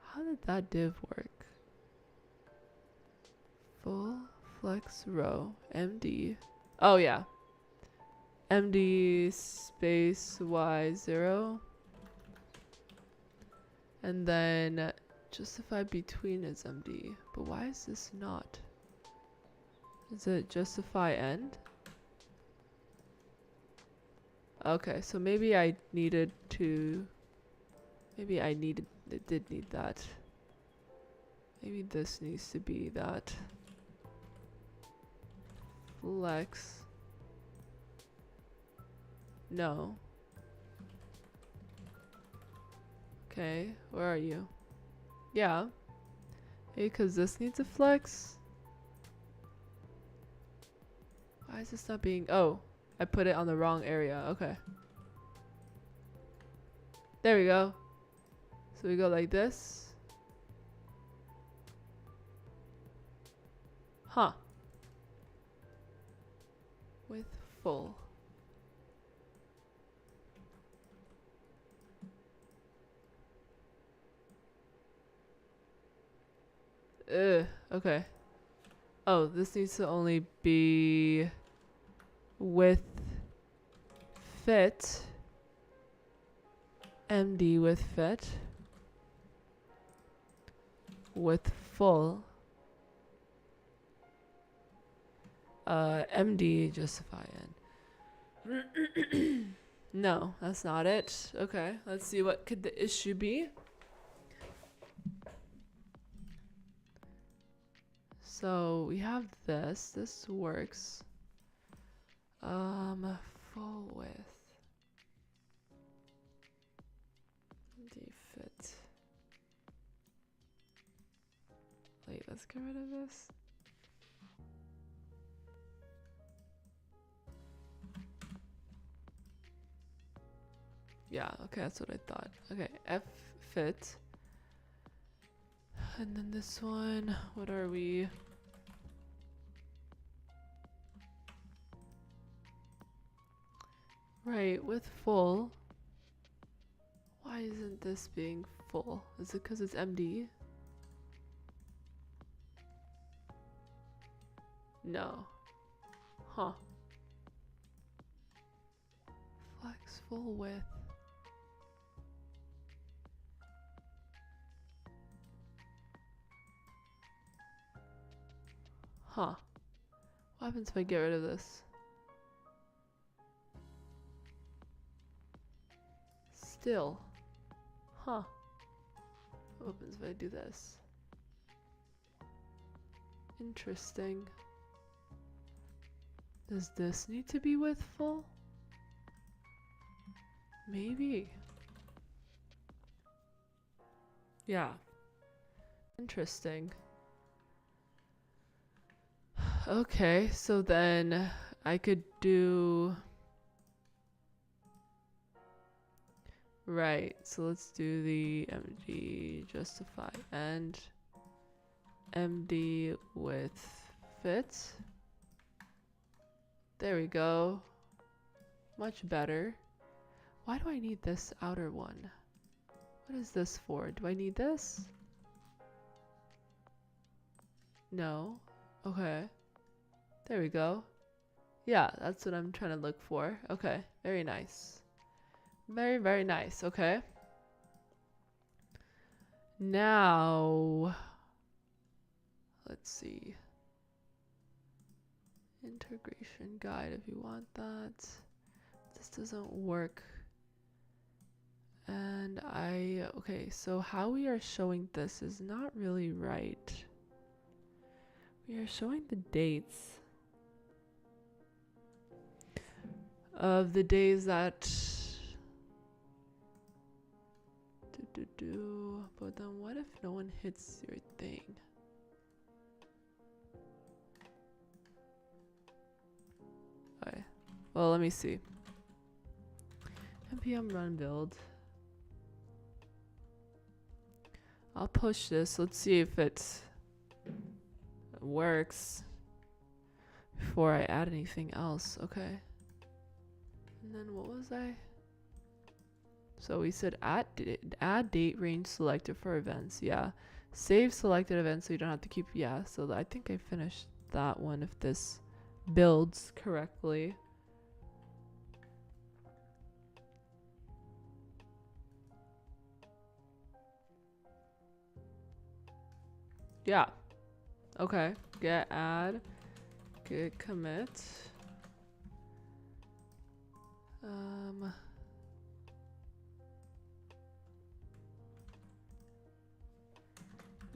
How did that div work? Full flex row, MD. Oh yeah, MD space Y0. And then justify between is MD. But why is this not? Is it justify end? Okay, so maybe I needed to, maybe I needed, it did need that. Maybe this needs to be that. Flex. No. Okay, where are you? Yeah. Hey, because this needs a flex. Why is this not being, oh, I put it on the wrong area. Okay. There we go. So we go like this. Huh. With full. Okay. Oh, this needs to only be with fit. MD with fit. With full. MD justify in. No, that's not it. Okay, let's see what could the issue be. So we have this. This works. Full width. MD fit. Wait, let's get rid of this. Yeah, okay, that's what I thought. Okay, F fit. And then this one, what are we? Right, with full. Why isn't this being full? Is it because it's MD? No. Huh. Flex full width. Huh. What happens if I get rid of this? Still. Huh. What happens if I do this? Interesting. Does this need to be with full? Maybe. Yeah. Interesting. Okay, so then I could do... Right, so let's do the MD justify and MD with fit. There we go. Much better. Why do I need this outer one? What is this for? Do I need this? No. Okay. There we go. Yeah, that's what I'm trying to look for. Okay, very nice. Very, very nice. Okay. Now, let's see. Integration guide if you want that. This doesn't work. And okay, so how we are showing this is not really right. We are showing the dates of the days that but then what if no one hits your thing? Okay, well, let me see. npm run build. I'll push this. Let's see if it works before I add anything else. Okay. And then what was I? So we said add date range selected for events. Yeah. Save selected events so you don't have to keep. Yeah. So I think I finished that one if this builds correctly. Yeah. Okay. Get add. Get commit.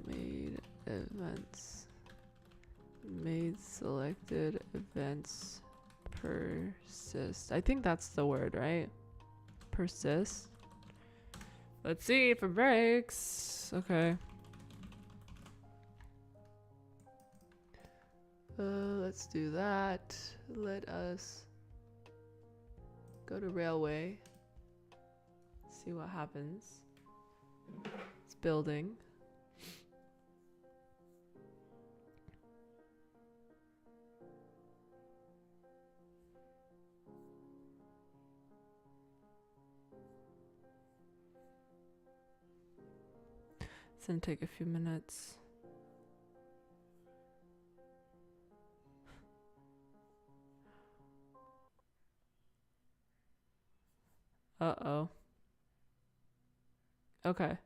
Made events. Made selected events persist. I think that's the word, right? Persist. Let's see if it breaks. Okay. Let's do that. Let us go to railway. See what happens. It's building. It's gonna take a few minutes. Uh-oh. Okay.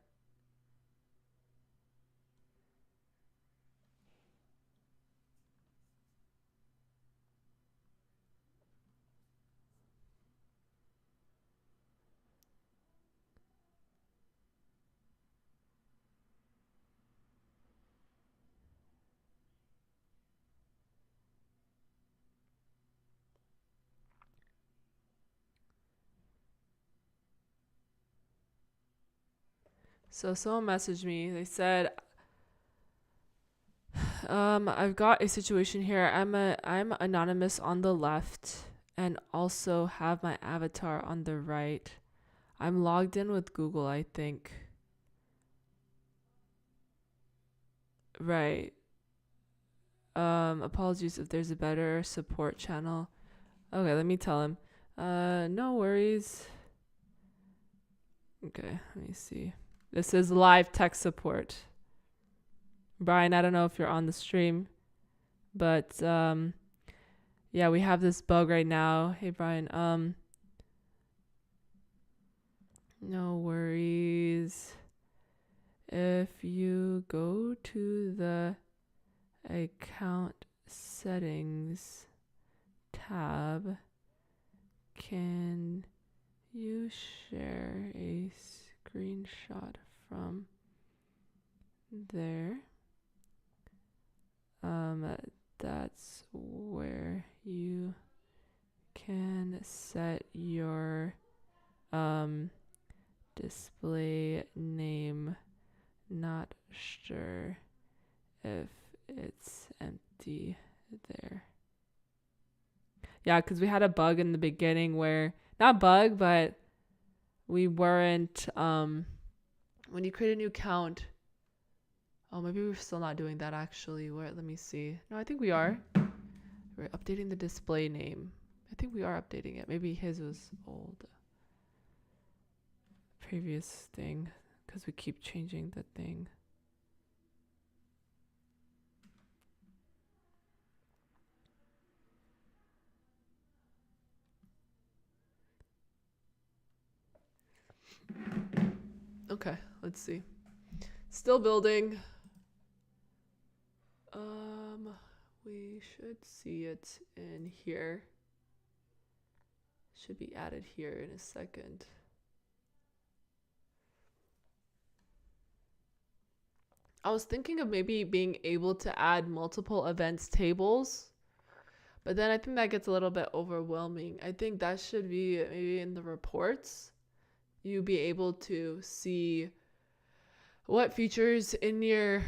So someone messaged me. They said, I've got a situation here. I'm anonymous on the left and also have my avatar on the right. I'm logged in with Google, I think. Right. Apologies if there's a better support channel. Okay, let me tell him. No worries. Okay, let me see. This is live tech support. Brian, I don't know if you're on the stream, but yeah, we have this bug right now. Hey Brian, no worries. If you go to the account settings tab, can you share a screenshot from there? That's where you can set your display name Not sure if it's empty there. Yeah, because we had a bug in the beginning where, not bug, but we weren't, when you create a new account, oh, maybe we're still not doing that actually. Let me see. No, I think we are. We're updating the display name. I think we are updating it. Maybe his was old. Previous thing, because we keep changing the thing. Okay, let's see. Still building. We should see it in here. Should be added here in a second. I was thinking of maybe being able to add multiple events tables, but then I think that gets a little bit overwhelming. I think that should be maybe in the reports. You be able to see what features in your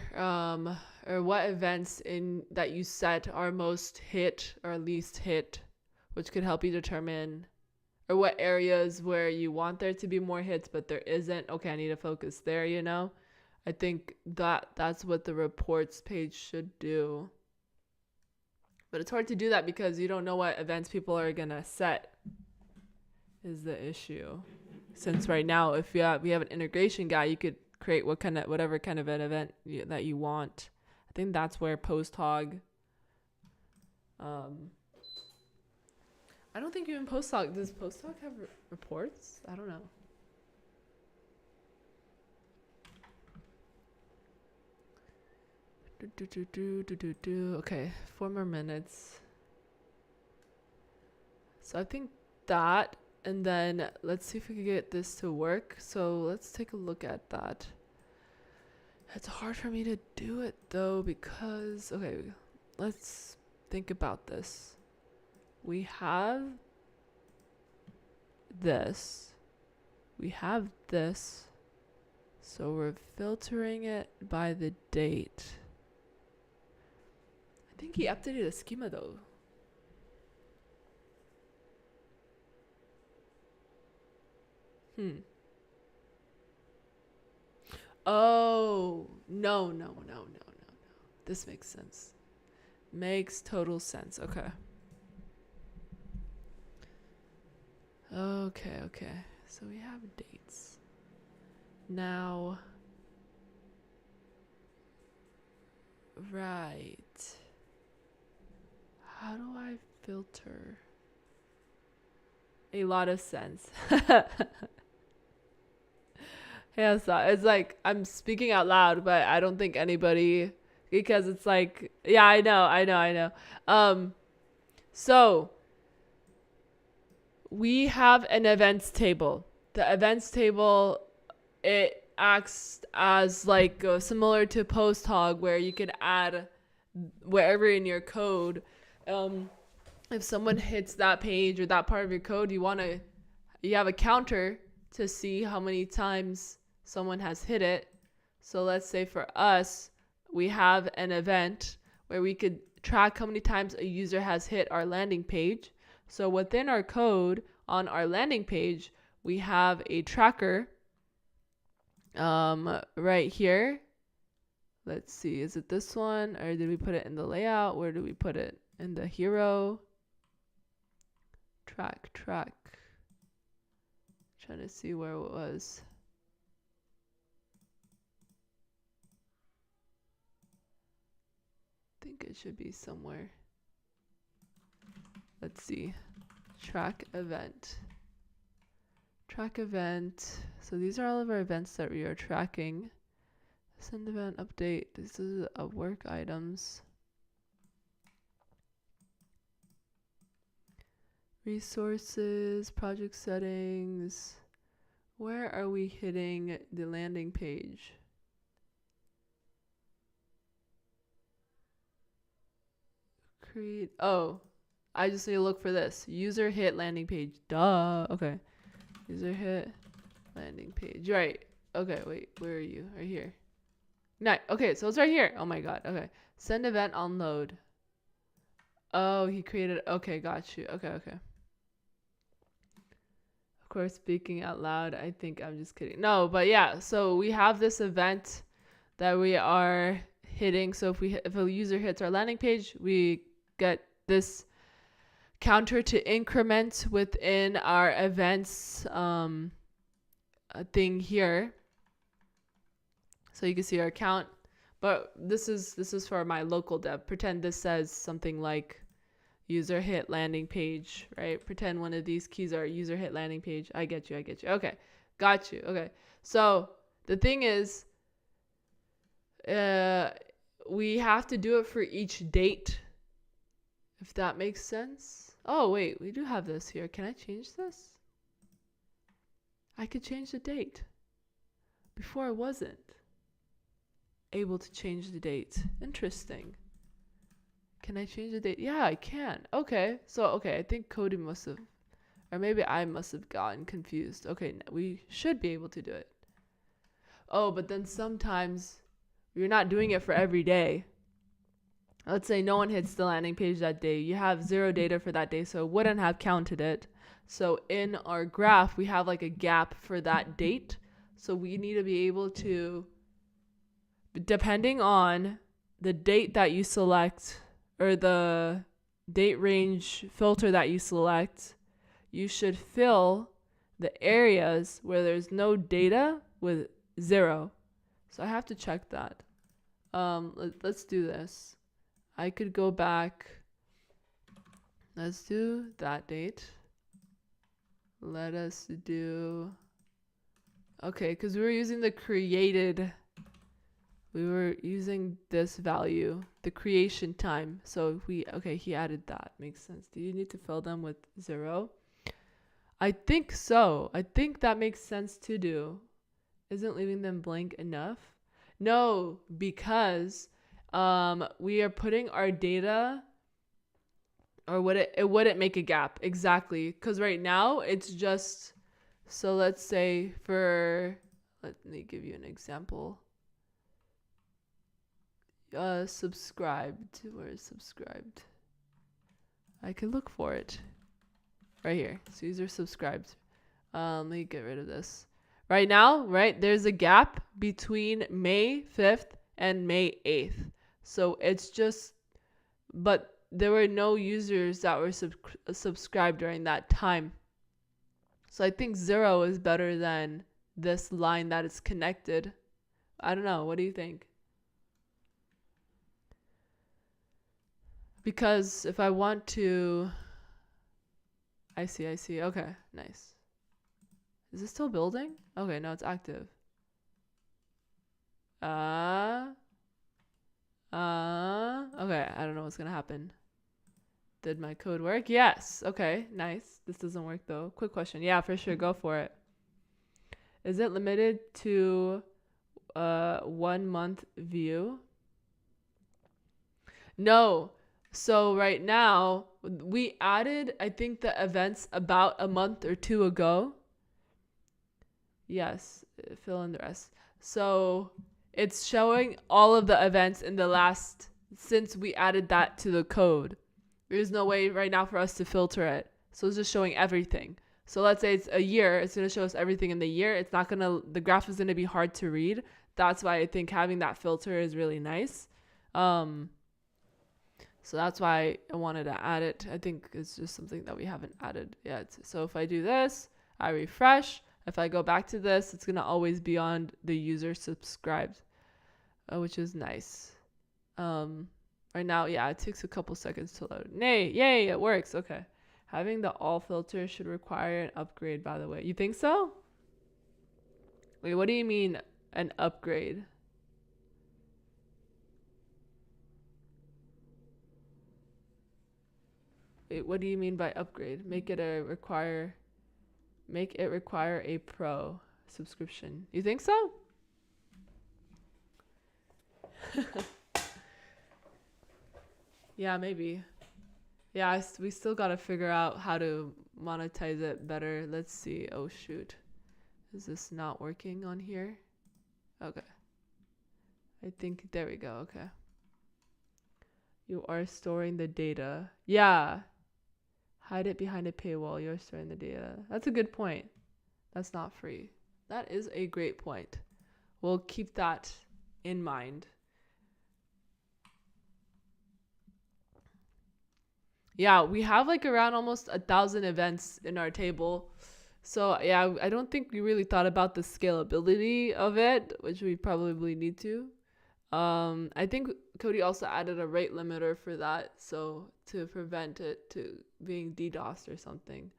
or what events in that you set are most hit or least hit, which could help you determine, or what areas where you want there to be more hits but there isn't. Okay, I need to focus there, you know. I think that's what the reports page should do. But it's hard to do that because you don't know what events people are gonna set is the issue. Since right now, if we have an integration guy, you could create whatever kind of an event that you want. I think that's where PostHog. I don't think even PostHog, does PostHog have reports? I don't know. Okay, 4 more minutes. So I think that, and then let's see if we can get this to work. So let's take a look at that. It's hard for me to do it though because, okay, let's think about this. We have this. We have this. So we're filtering it by the date. I think he updated the schema though. Oh, no. This makes sense. Makes total sense. Okay. Okay. So we have dates. Now, right. How do I filter? A lot of sense. Yeah, so it's like I'm speaking out loud, but I don't think anybody, because it's like, yeah, I know. So we have an events table. The events table, it acts as like similar to PostHog, where you can add wherever in your code. If someone hits that page or that part of your code, you have a counter to see how many times someone has hit it. So let's say for us, we have an event where we could track how many times a user has hit our landing page. So within our code on our landing page, we have a tracker right here. Let's see, is it this one or did we put it in the layout? Where do we put it? In the hero? Track. Trying to see where it was. I think it should be somewhere. Let's see. Track event. So these are all of our events that we are tracking. Send event update. This is work items. Resources, project settings. Where are we hitting the landing page? Create. Oh, I just need to look for this. User hit landing page. Duh. Okay. User hit landing page. Right. Okay, wait. Where are you? Right here. No, okay, so it's right here. Oh my god. Okay. Send event on load. Oh, he created. Okay, got you. Okay, okay. Of course, speaking out loud. I think I'm just kidding. No, but yeah. So we have this event that we are hitting. So if a user hits our landing page, we get this counter to increment within our events thing here. So you can see our account. But this is for my local dev. Pretend this says something like user hit landing page, right? Pretend one of these keys are user hit landing page. I get you. Okay, got you. Okay, so the thing is, we have to do it for each date, if that makes sense. Oh wait, we do have this here. Can I change this? I could change the date. Before I wasn't able to change the date. Interesting. Can I change the date? Yeah, I can. Okay. So, okay, I think Cody must have, or maybe I must have gotten confused. Okay, we should be able to do it. Oh, but then sometimes you're not doing it for every day. Let's say no one hits the landing page that day. You have 0 data for that day, so it wouldn't have counted it. So in our graph, we have like a gap for that date. So we need to be able to, depending on the date that you select or the date range filter that you select, you should fill the areas where there's no data with 0. So I have to check that. Let's do this. I could go back. Let's do that date. Let us do, okay, because we were using the created, we were using this value, the creation time. So okay, he added that. Makes sense. Do you need to fill them with 0? I think so. I think that makes sense to do. Isn't leaving them blank enough? No, because we are putting our data, or it wouldn't make a gap. Exactly. Because right now it's just, so let's say let me give you an example. Subscribed. Where is subscribed? I can look for it. Right here. So user subscribed. Let me get rid of this. Right now, right, there's a gap between May 5th and May 8th. So it's just, but there were no users that were subscribed during that time. So I think 0 is better than this line that is connected. I don't know. What do you think? Because if I want to, I see. Okay, nice. Is it still building? Okay, no, it's active. Okay, I don't know what's gonna happen. Did my code work? Yes. Okay, nice. This doesn't work though. Quick question. Yeah, for sure. Go for it. Is it limited to 1 month view? No. So right now, we added, I think, the events about a month or 2 ago. Yes, fill in the rest. So it's showing all of the events in the last, since we added that to the code. There's no way right now for us to filter it. So it's just showing everything. So let's say it's a year, it's going to show us everything in the year. It's not going to, the graph is going to be hard to read. That's why I think having that filter is really nice. So that's why I wanted to add it. I think it's just something that we haven't added yet. So if I do this, I refresh. If I go back to this, it's going to always be on the user subscribed, which is nice. Right now, yeah, it takes a couple seconds to load. Yay, it works. Okay. Having the all filter should require an upgrade, by the way. You think so? Wait, what do you mean an upgrade? Wait, what do you mean by upgrade? Make it require a pro subscription. You think so? Yeah, maybe. Yeah, we still got to figure out how to monetize it better. Let's see. Oh, shoot. Is this not working on here? Okay. I think, there we go. Okay. You are storing the data. Yeah. Hide it behind a paywall. You're storing the data. That's a good point. That's not free. That is a great point. We'll keep that in mind. Yeah, we have like around almost 1,000 events in our table. So yeah, I don't think we really thought about the scalability of it, which we probably need to. I think Cody also added a rate limiter for that, so to prevent it to being DDoSed or something.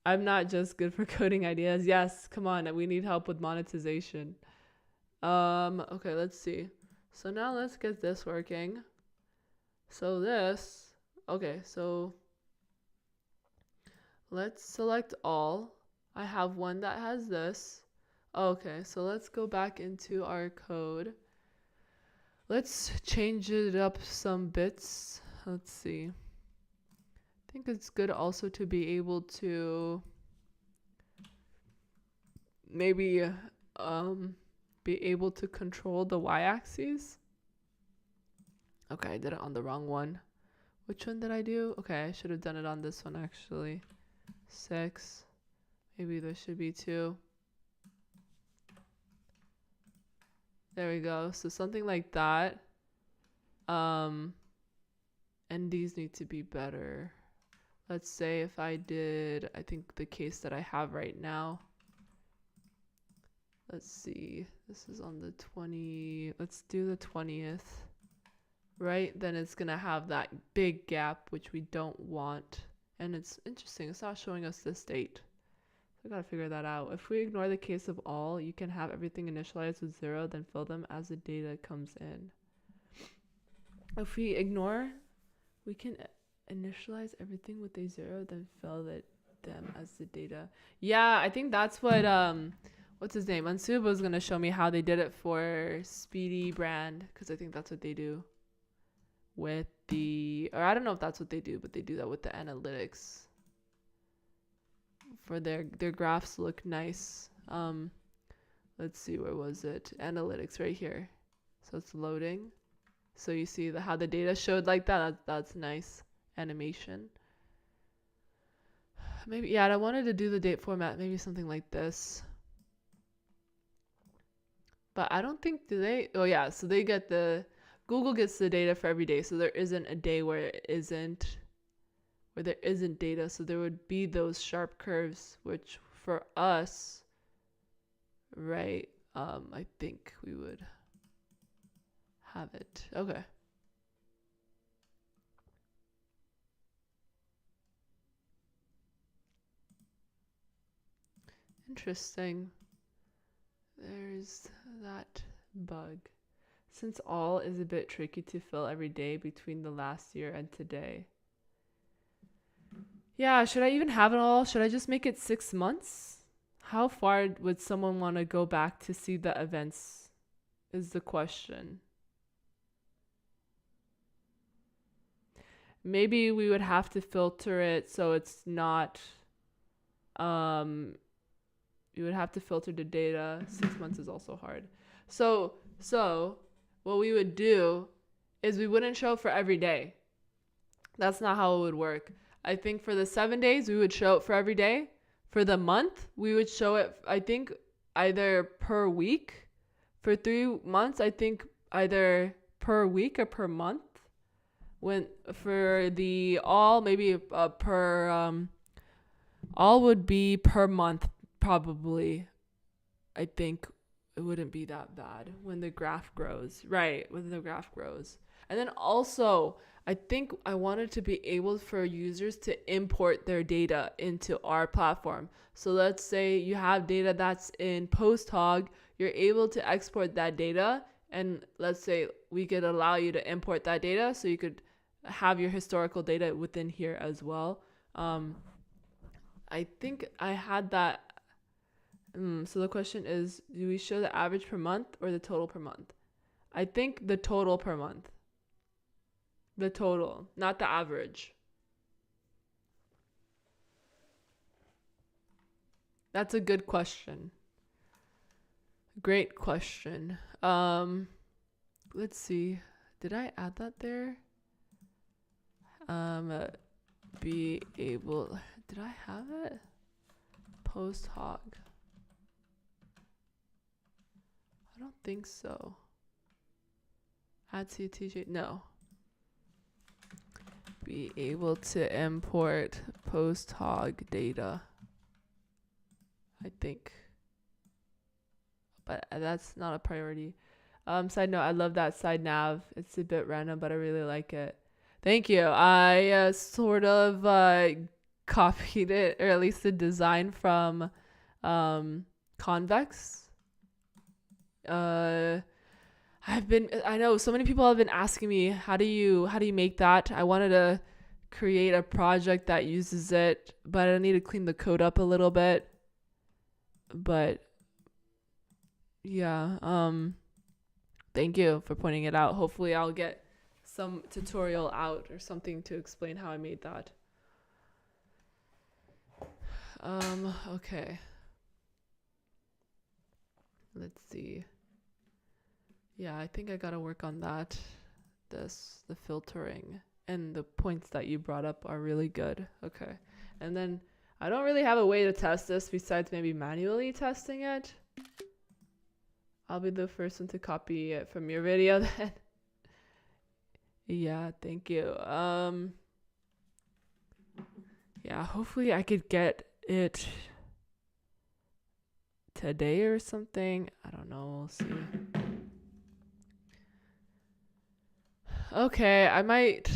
I'm not just good for coding ideas. Yes, come on, we need help with monetization. Okay, let's see. So now let's get this working. So this, okay, so let's select all. I have one that has this. Okay, so let's go back into our code. Let's change it up some bits. Let's see. I think it's good also to be able to maybe be able to control the y-axis. Okay, I did it on the wrong one. Which one did I do? Okay, I should have done it on this one actually. 6. Maybe there should be 2. There we go. So something like that. And these need to be better. Let's say if I did, I think the case that I have right now. Let's see. This is on the 20. Let's do the 20th. Right? Then it's going to have that big gap, which we don't want. And it's interesting. It's not showing us this date. I gotta figure that out. If we ignore the case of all, you can have everything initialized with 0, then fill them as the data comes in. If we ignore, we can initialize everything with a 0, then fill them as the data. Yeah, I think that's what what's his name? Mansub was gonna show me how they did it for Speedy Brand, because I think that's what they do with the, or I don't know if that's what they do, but they do that with the analytics. For their graphs look nice. Let's see, where was it? Analytics right here. So it's loading. So you see how the data showed like that. That's nice animation. Maybe, yeah, I wanted to do the date format, maybe something like this. But I don't think, do they? Oh yeah, so they get Google gets the data for every day. So there isn't a day where there isn't data, so there would be those sharp curves, which for us, right, I think we would have it. Okay. Interesting. There's that bug. Since all is a bit tricky to fill every day between the last year and today. Yeah, should I even have it all? Should I just make it 6 months? How far would someone want to go back to see the events is the question. Maybe we would have to filter it so it's not, you would have to filter the data. 6 months is also hard. So what we would do is we wouldn't show for every day. That's not how it would work. I think for the 7 days, we would show it for every day. For the month, we would show it, I think, either per week. For 3 months, I think either per week or per month. When for the all, maybe all would be per month, probably. I think it wouldn't be that bad when the graph grows. Right, when the graph grows. And then also, I think I wanted to be able for users to import their data into our platform. So let's say you have data that's in PostHog, you're able to export that data, and let's say we could allow you to import that data so you could have your historical data within here as well. I think I had that. So the question is, do we show the average per month or the total per month? I think the total per month. The total, not the average. That's a good question. Great question. let's see. Did I add that there? Be able, did I have it? Post hog. I don't think so. Add CTJ, no. Be able to import post hog data, I think. But that's not a priority. Side note, I love that side nav. It's a bit random, but I really like it. Thank you. I sort of copied it, or at least the design from Convex. I know so many people have been asking me, how do you make that? I wanted to create a project that uses it, but I need to clean the code up a little bit. But yeah, thank you for pointing it out. Hopefully I'll get some tutorial out or something to explain how I made that. Okay. Let's see. Yeah, I think I gotta work on that. The filtering and the points that you brought up are really good. Okay. And then I don't really have a way to test this besides maybe manually testing it. I'll be the first one to copy it from your video then. Yeah, thank you. Yeah, hopefully I could get it today or something. I don't know, we'll see. Okay, I might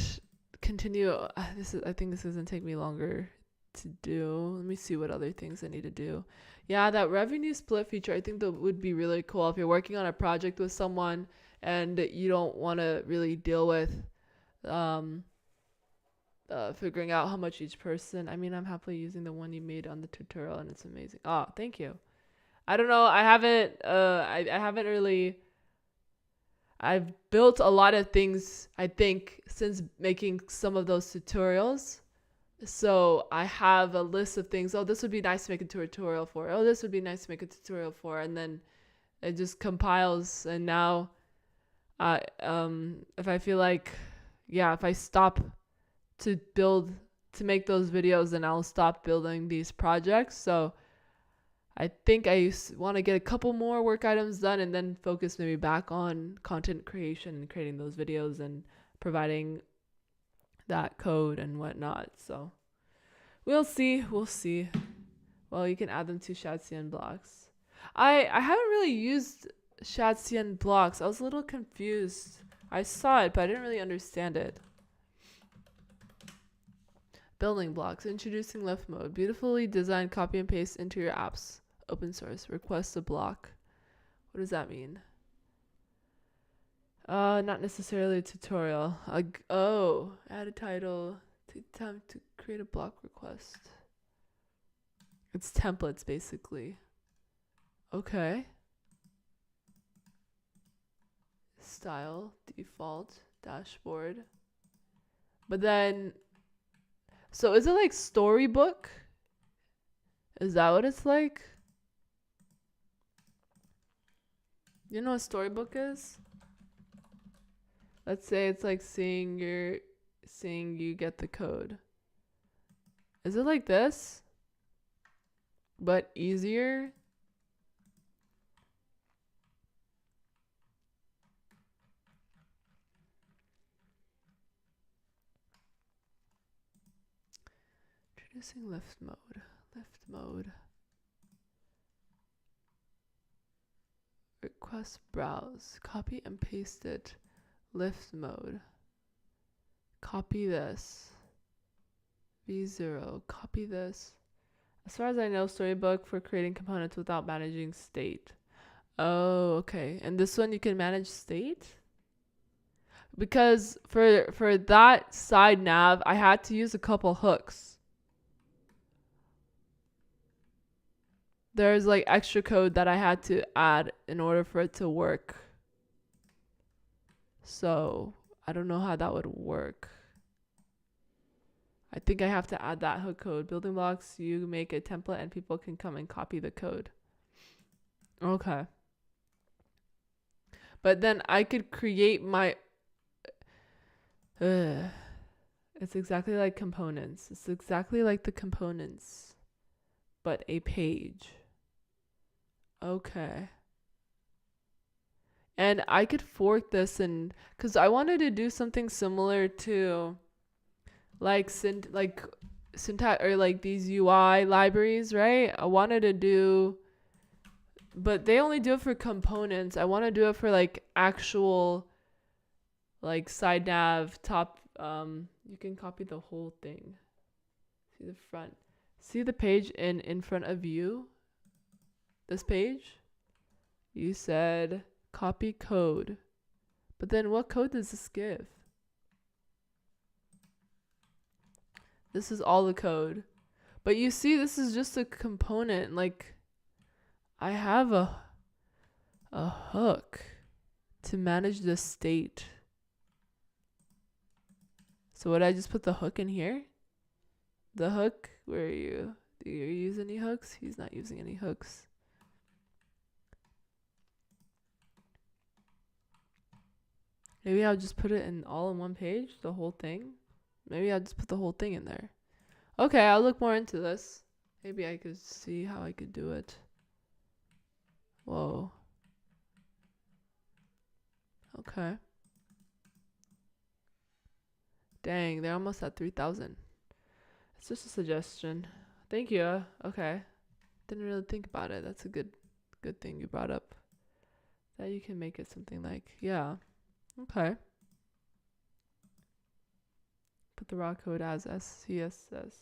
continue. I think this doesn't take me longer to do. Let me see what other things I need to do. Yeah, that revenue split feature, I think that would be really cool if you're working on a project with someone and you don't want to really deal with figuring out how much each person. I mean, I'm happily using the one you made on the tutorial and it's amazing. Oh, thank you. I don't know. I haven't really. I've built a lot of things, I think, since making some of those tutorials. So I have a list of things. Oh, this would be nice to make a tutorial for. Oh, this would be nice to make a tutorial for. And then it just compiles. And now, if I feel like, yeah, if I stop to make those videos, then I'll stop building these projects. So I think I want to get a couple more work items done and then focus maybe back on content creation and creating those videos and providing that code and whatnot. So we'll see. Well, you can add them to Shadcn blocks. I haven't really used Shadcn blocks. I was a little confused. I saw it, but I didn't really understand it. Building blocks, introducing lift mode, beautifully designed copy and paste into your apps. Open source, request a block. What does that mean? Not necessarily a tutorial. Add a title. Take time to create a block request. It's templates basically. Okay. Style, default, dashboard. But then, so is it like storybook? Is that what it's like? You know what storybook is? Let's say it's like seeing you get the code. Is it like this? But easier? Introducing lift mode. Request browse. Copy and paste it. Lift mode. Copy this. V0. Copy this. As far as I know, storybook for creating components without managing state. Oh, okay. And this one you can manage state? Because for that side nav, I had to use a couple hooks. There's like extra code that I had to add in order for it to work. So I don't know how that would work. I think I have to add that hook code. Building blocks, you make a template and people can come and copy the code. Okay. But then I could create my it's exactly like components. It's exactly like the components, but a page. Okay. And I could fork this, and because I wanted to do something similar to like syntax or like these UI libraries, right? I wanted to do, but they only do it for components. I want to do it for like actual like side nav top. You can copy the whole thing. See the front. See the page in front of you. This page. You said copy code, but then what code does this give? This is all the code, but you see, this is just a component. Like, I have a hook to manage the state. So would I just put the hook in here? The hook, where are you? Do you use any hooks? He's not using any hooks. Maybe I'll just put it in all in one page, the whole thing. Maybe I'll just put the whole thing in there. Okay, I'll look more into this. Maybe I could see how I could do it. Whoa. Okay. Dang, they're almost at 3,000. It's just a suggestion. Thank you. Okay. Didn't really think about it. That's a good thing you brought up. That you can make it something like, yeah. Okay. Put the raw code as SCSS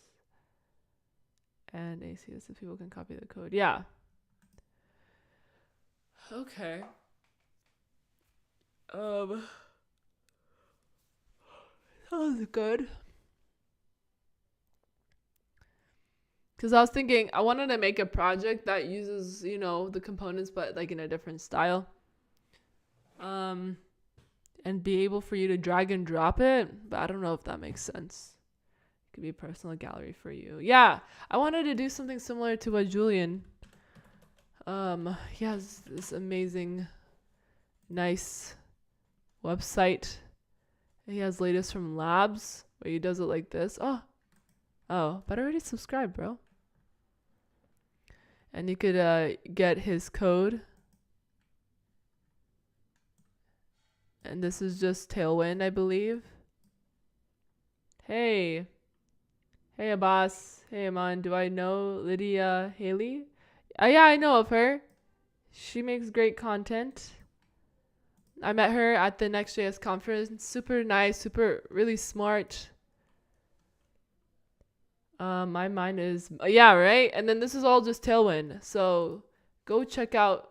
and ACS so people can copy the code. Yeah. Okay. That was good. Because I was thinking, I wanted to make a project that uses, you know, the components, but like in a different style. And be able for you to drag and drop it. But I don't know if that makes sense. It could be a personal gallery for you. Yeah, I wanted to do something similar to what Julian. He has this amazing, nice website. He has latest from labs where he does it like this. Oh, but I already subscribed, bro. And you could get his code. And this is just Tailwind, I believe. Hey, Abbas. Hey, Aman. Do I know Lydia Haley? Yeah, I know of her. She makes great content. I met her at the Next.js conference. Super nice, really smart. My mind is, yeah, right? And then this is all just Tailwind. So go check out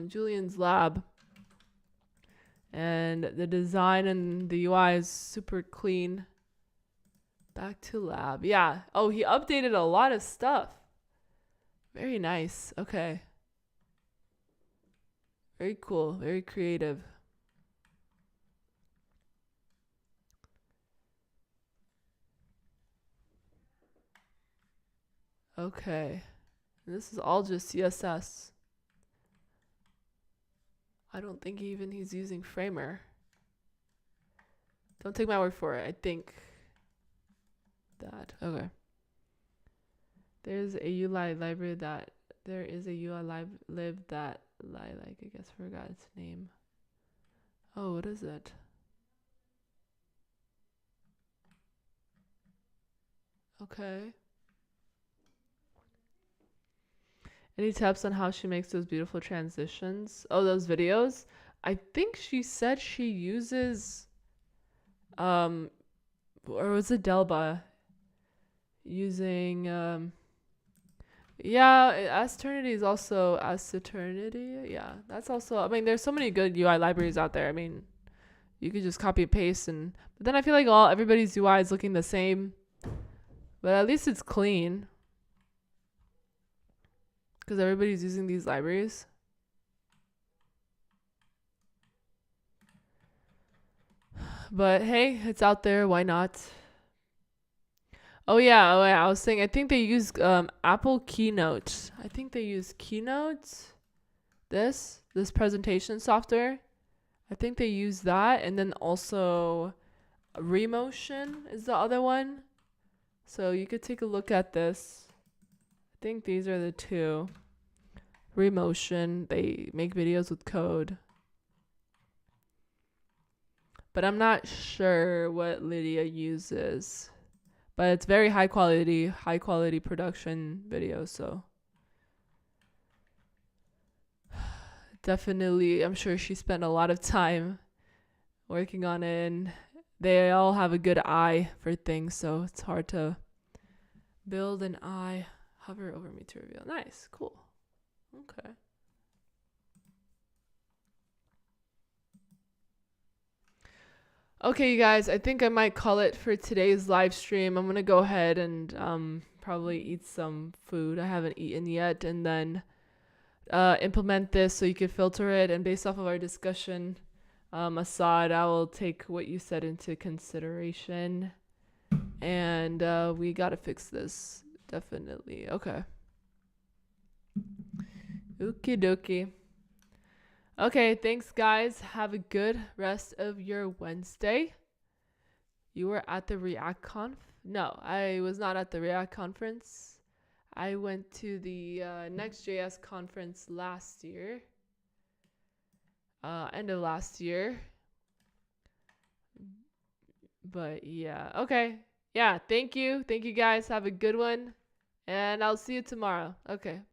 Julian's lab. And the design and the UI is super clean. Back to lab. Yeah. Oh, he updated a lot of stuff. Very nice. Okay. Very cool. Very creative. Okay. And this is all just CSS. I don't think he's using Framer. Don't take my word for it. I think that. Okay. There's a UI library that there is a UI lib that I guess forgot its name. Oh, what is it? Okay. Any tips on how she makes those beautiful transitions? Oh, those videos? I think she said she uses or was it Delba using yeah, Asternity is also Asternity. Yeah, that's also, I mean, there's so many good UI libraries out there. I mean, you could just copy and paste, and but then I feel like everybody's UI is looking the same. But at least it's clean. Because everybody's using these libraries. But hey, it's out there. Why not? Oh yeah, I was saying, I think they use Apple Keynote. I think they use Keynote. This presentation software. I think they use that, and then also Remotion is the other one. So you could take a look at this. I think these are the two. Remotion, they make videos with code. But I'm not sure what Lydia uses. But it's very high quality production video, so definitely I'm sure she spent a lot of time working on it, and they all have a good eye for things, so it's hard to build an eye. Hover over me to reveal. Nice, cool. Okay. Okay, you guys, I think I might call it for today's live stream. I'm gonna go ahead and probably eat some food I haven't eaten yet, and then implement this so you could filter it. And based off of our discussion, Assad, I will take what you said into consideration, and we gotta fix this, definitely. Okay. Okie dokie. Okay, thanks guys. Have a good rest of your Wednesday. You were at the React Conf? No, I was not at the React conference. I went to the Next.js conference last year. End of last year. But yeah, okay. Yeah, thank you. Thank you guys. Have a good one. And I'll see you tomorrow. Okay.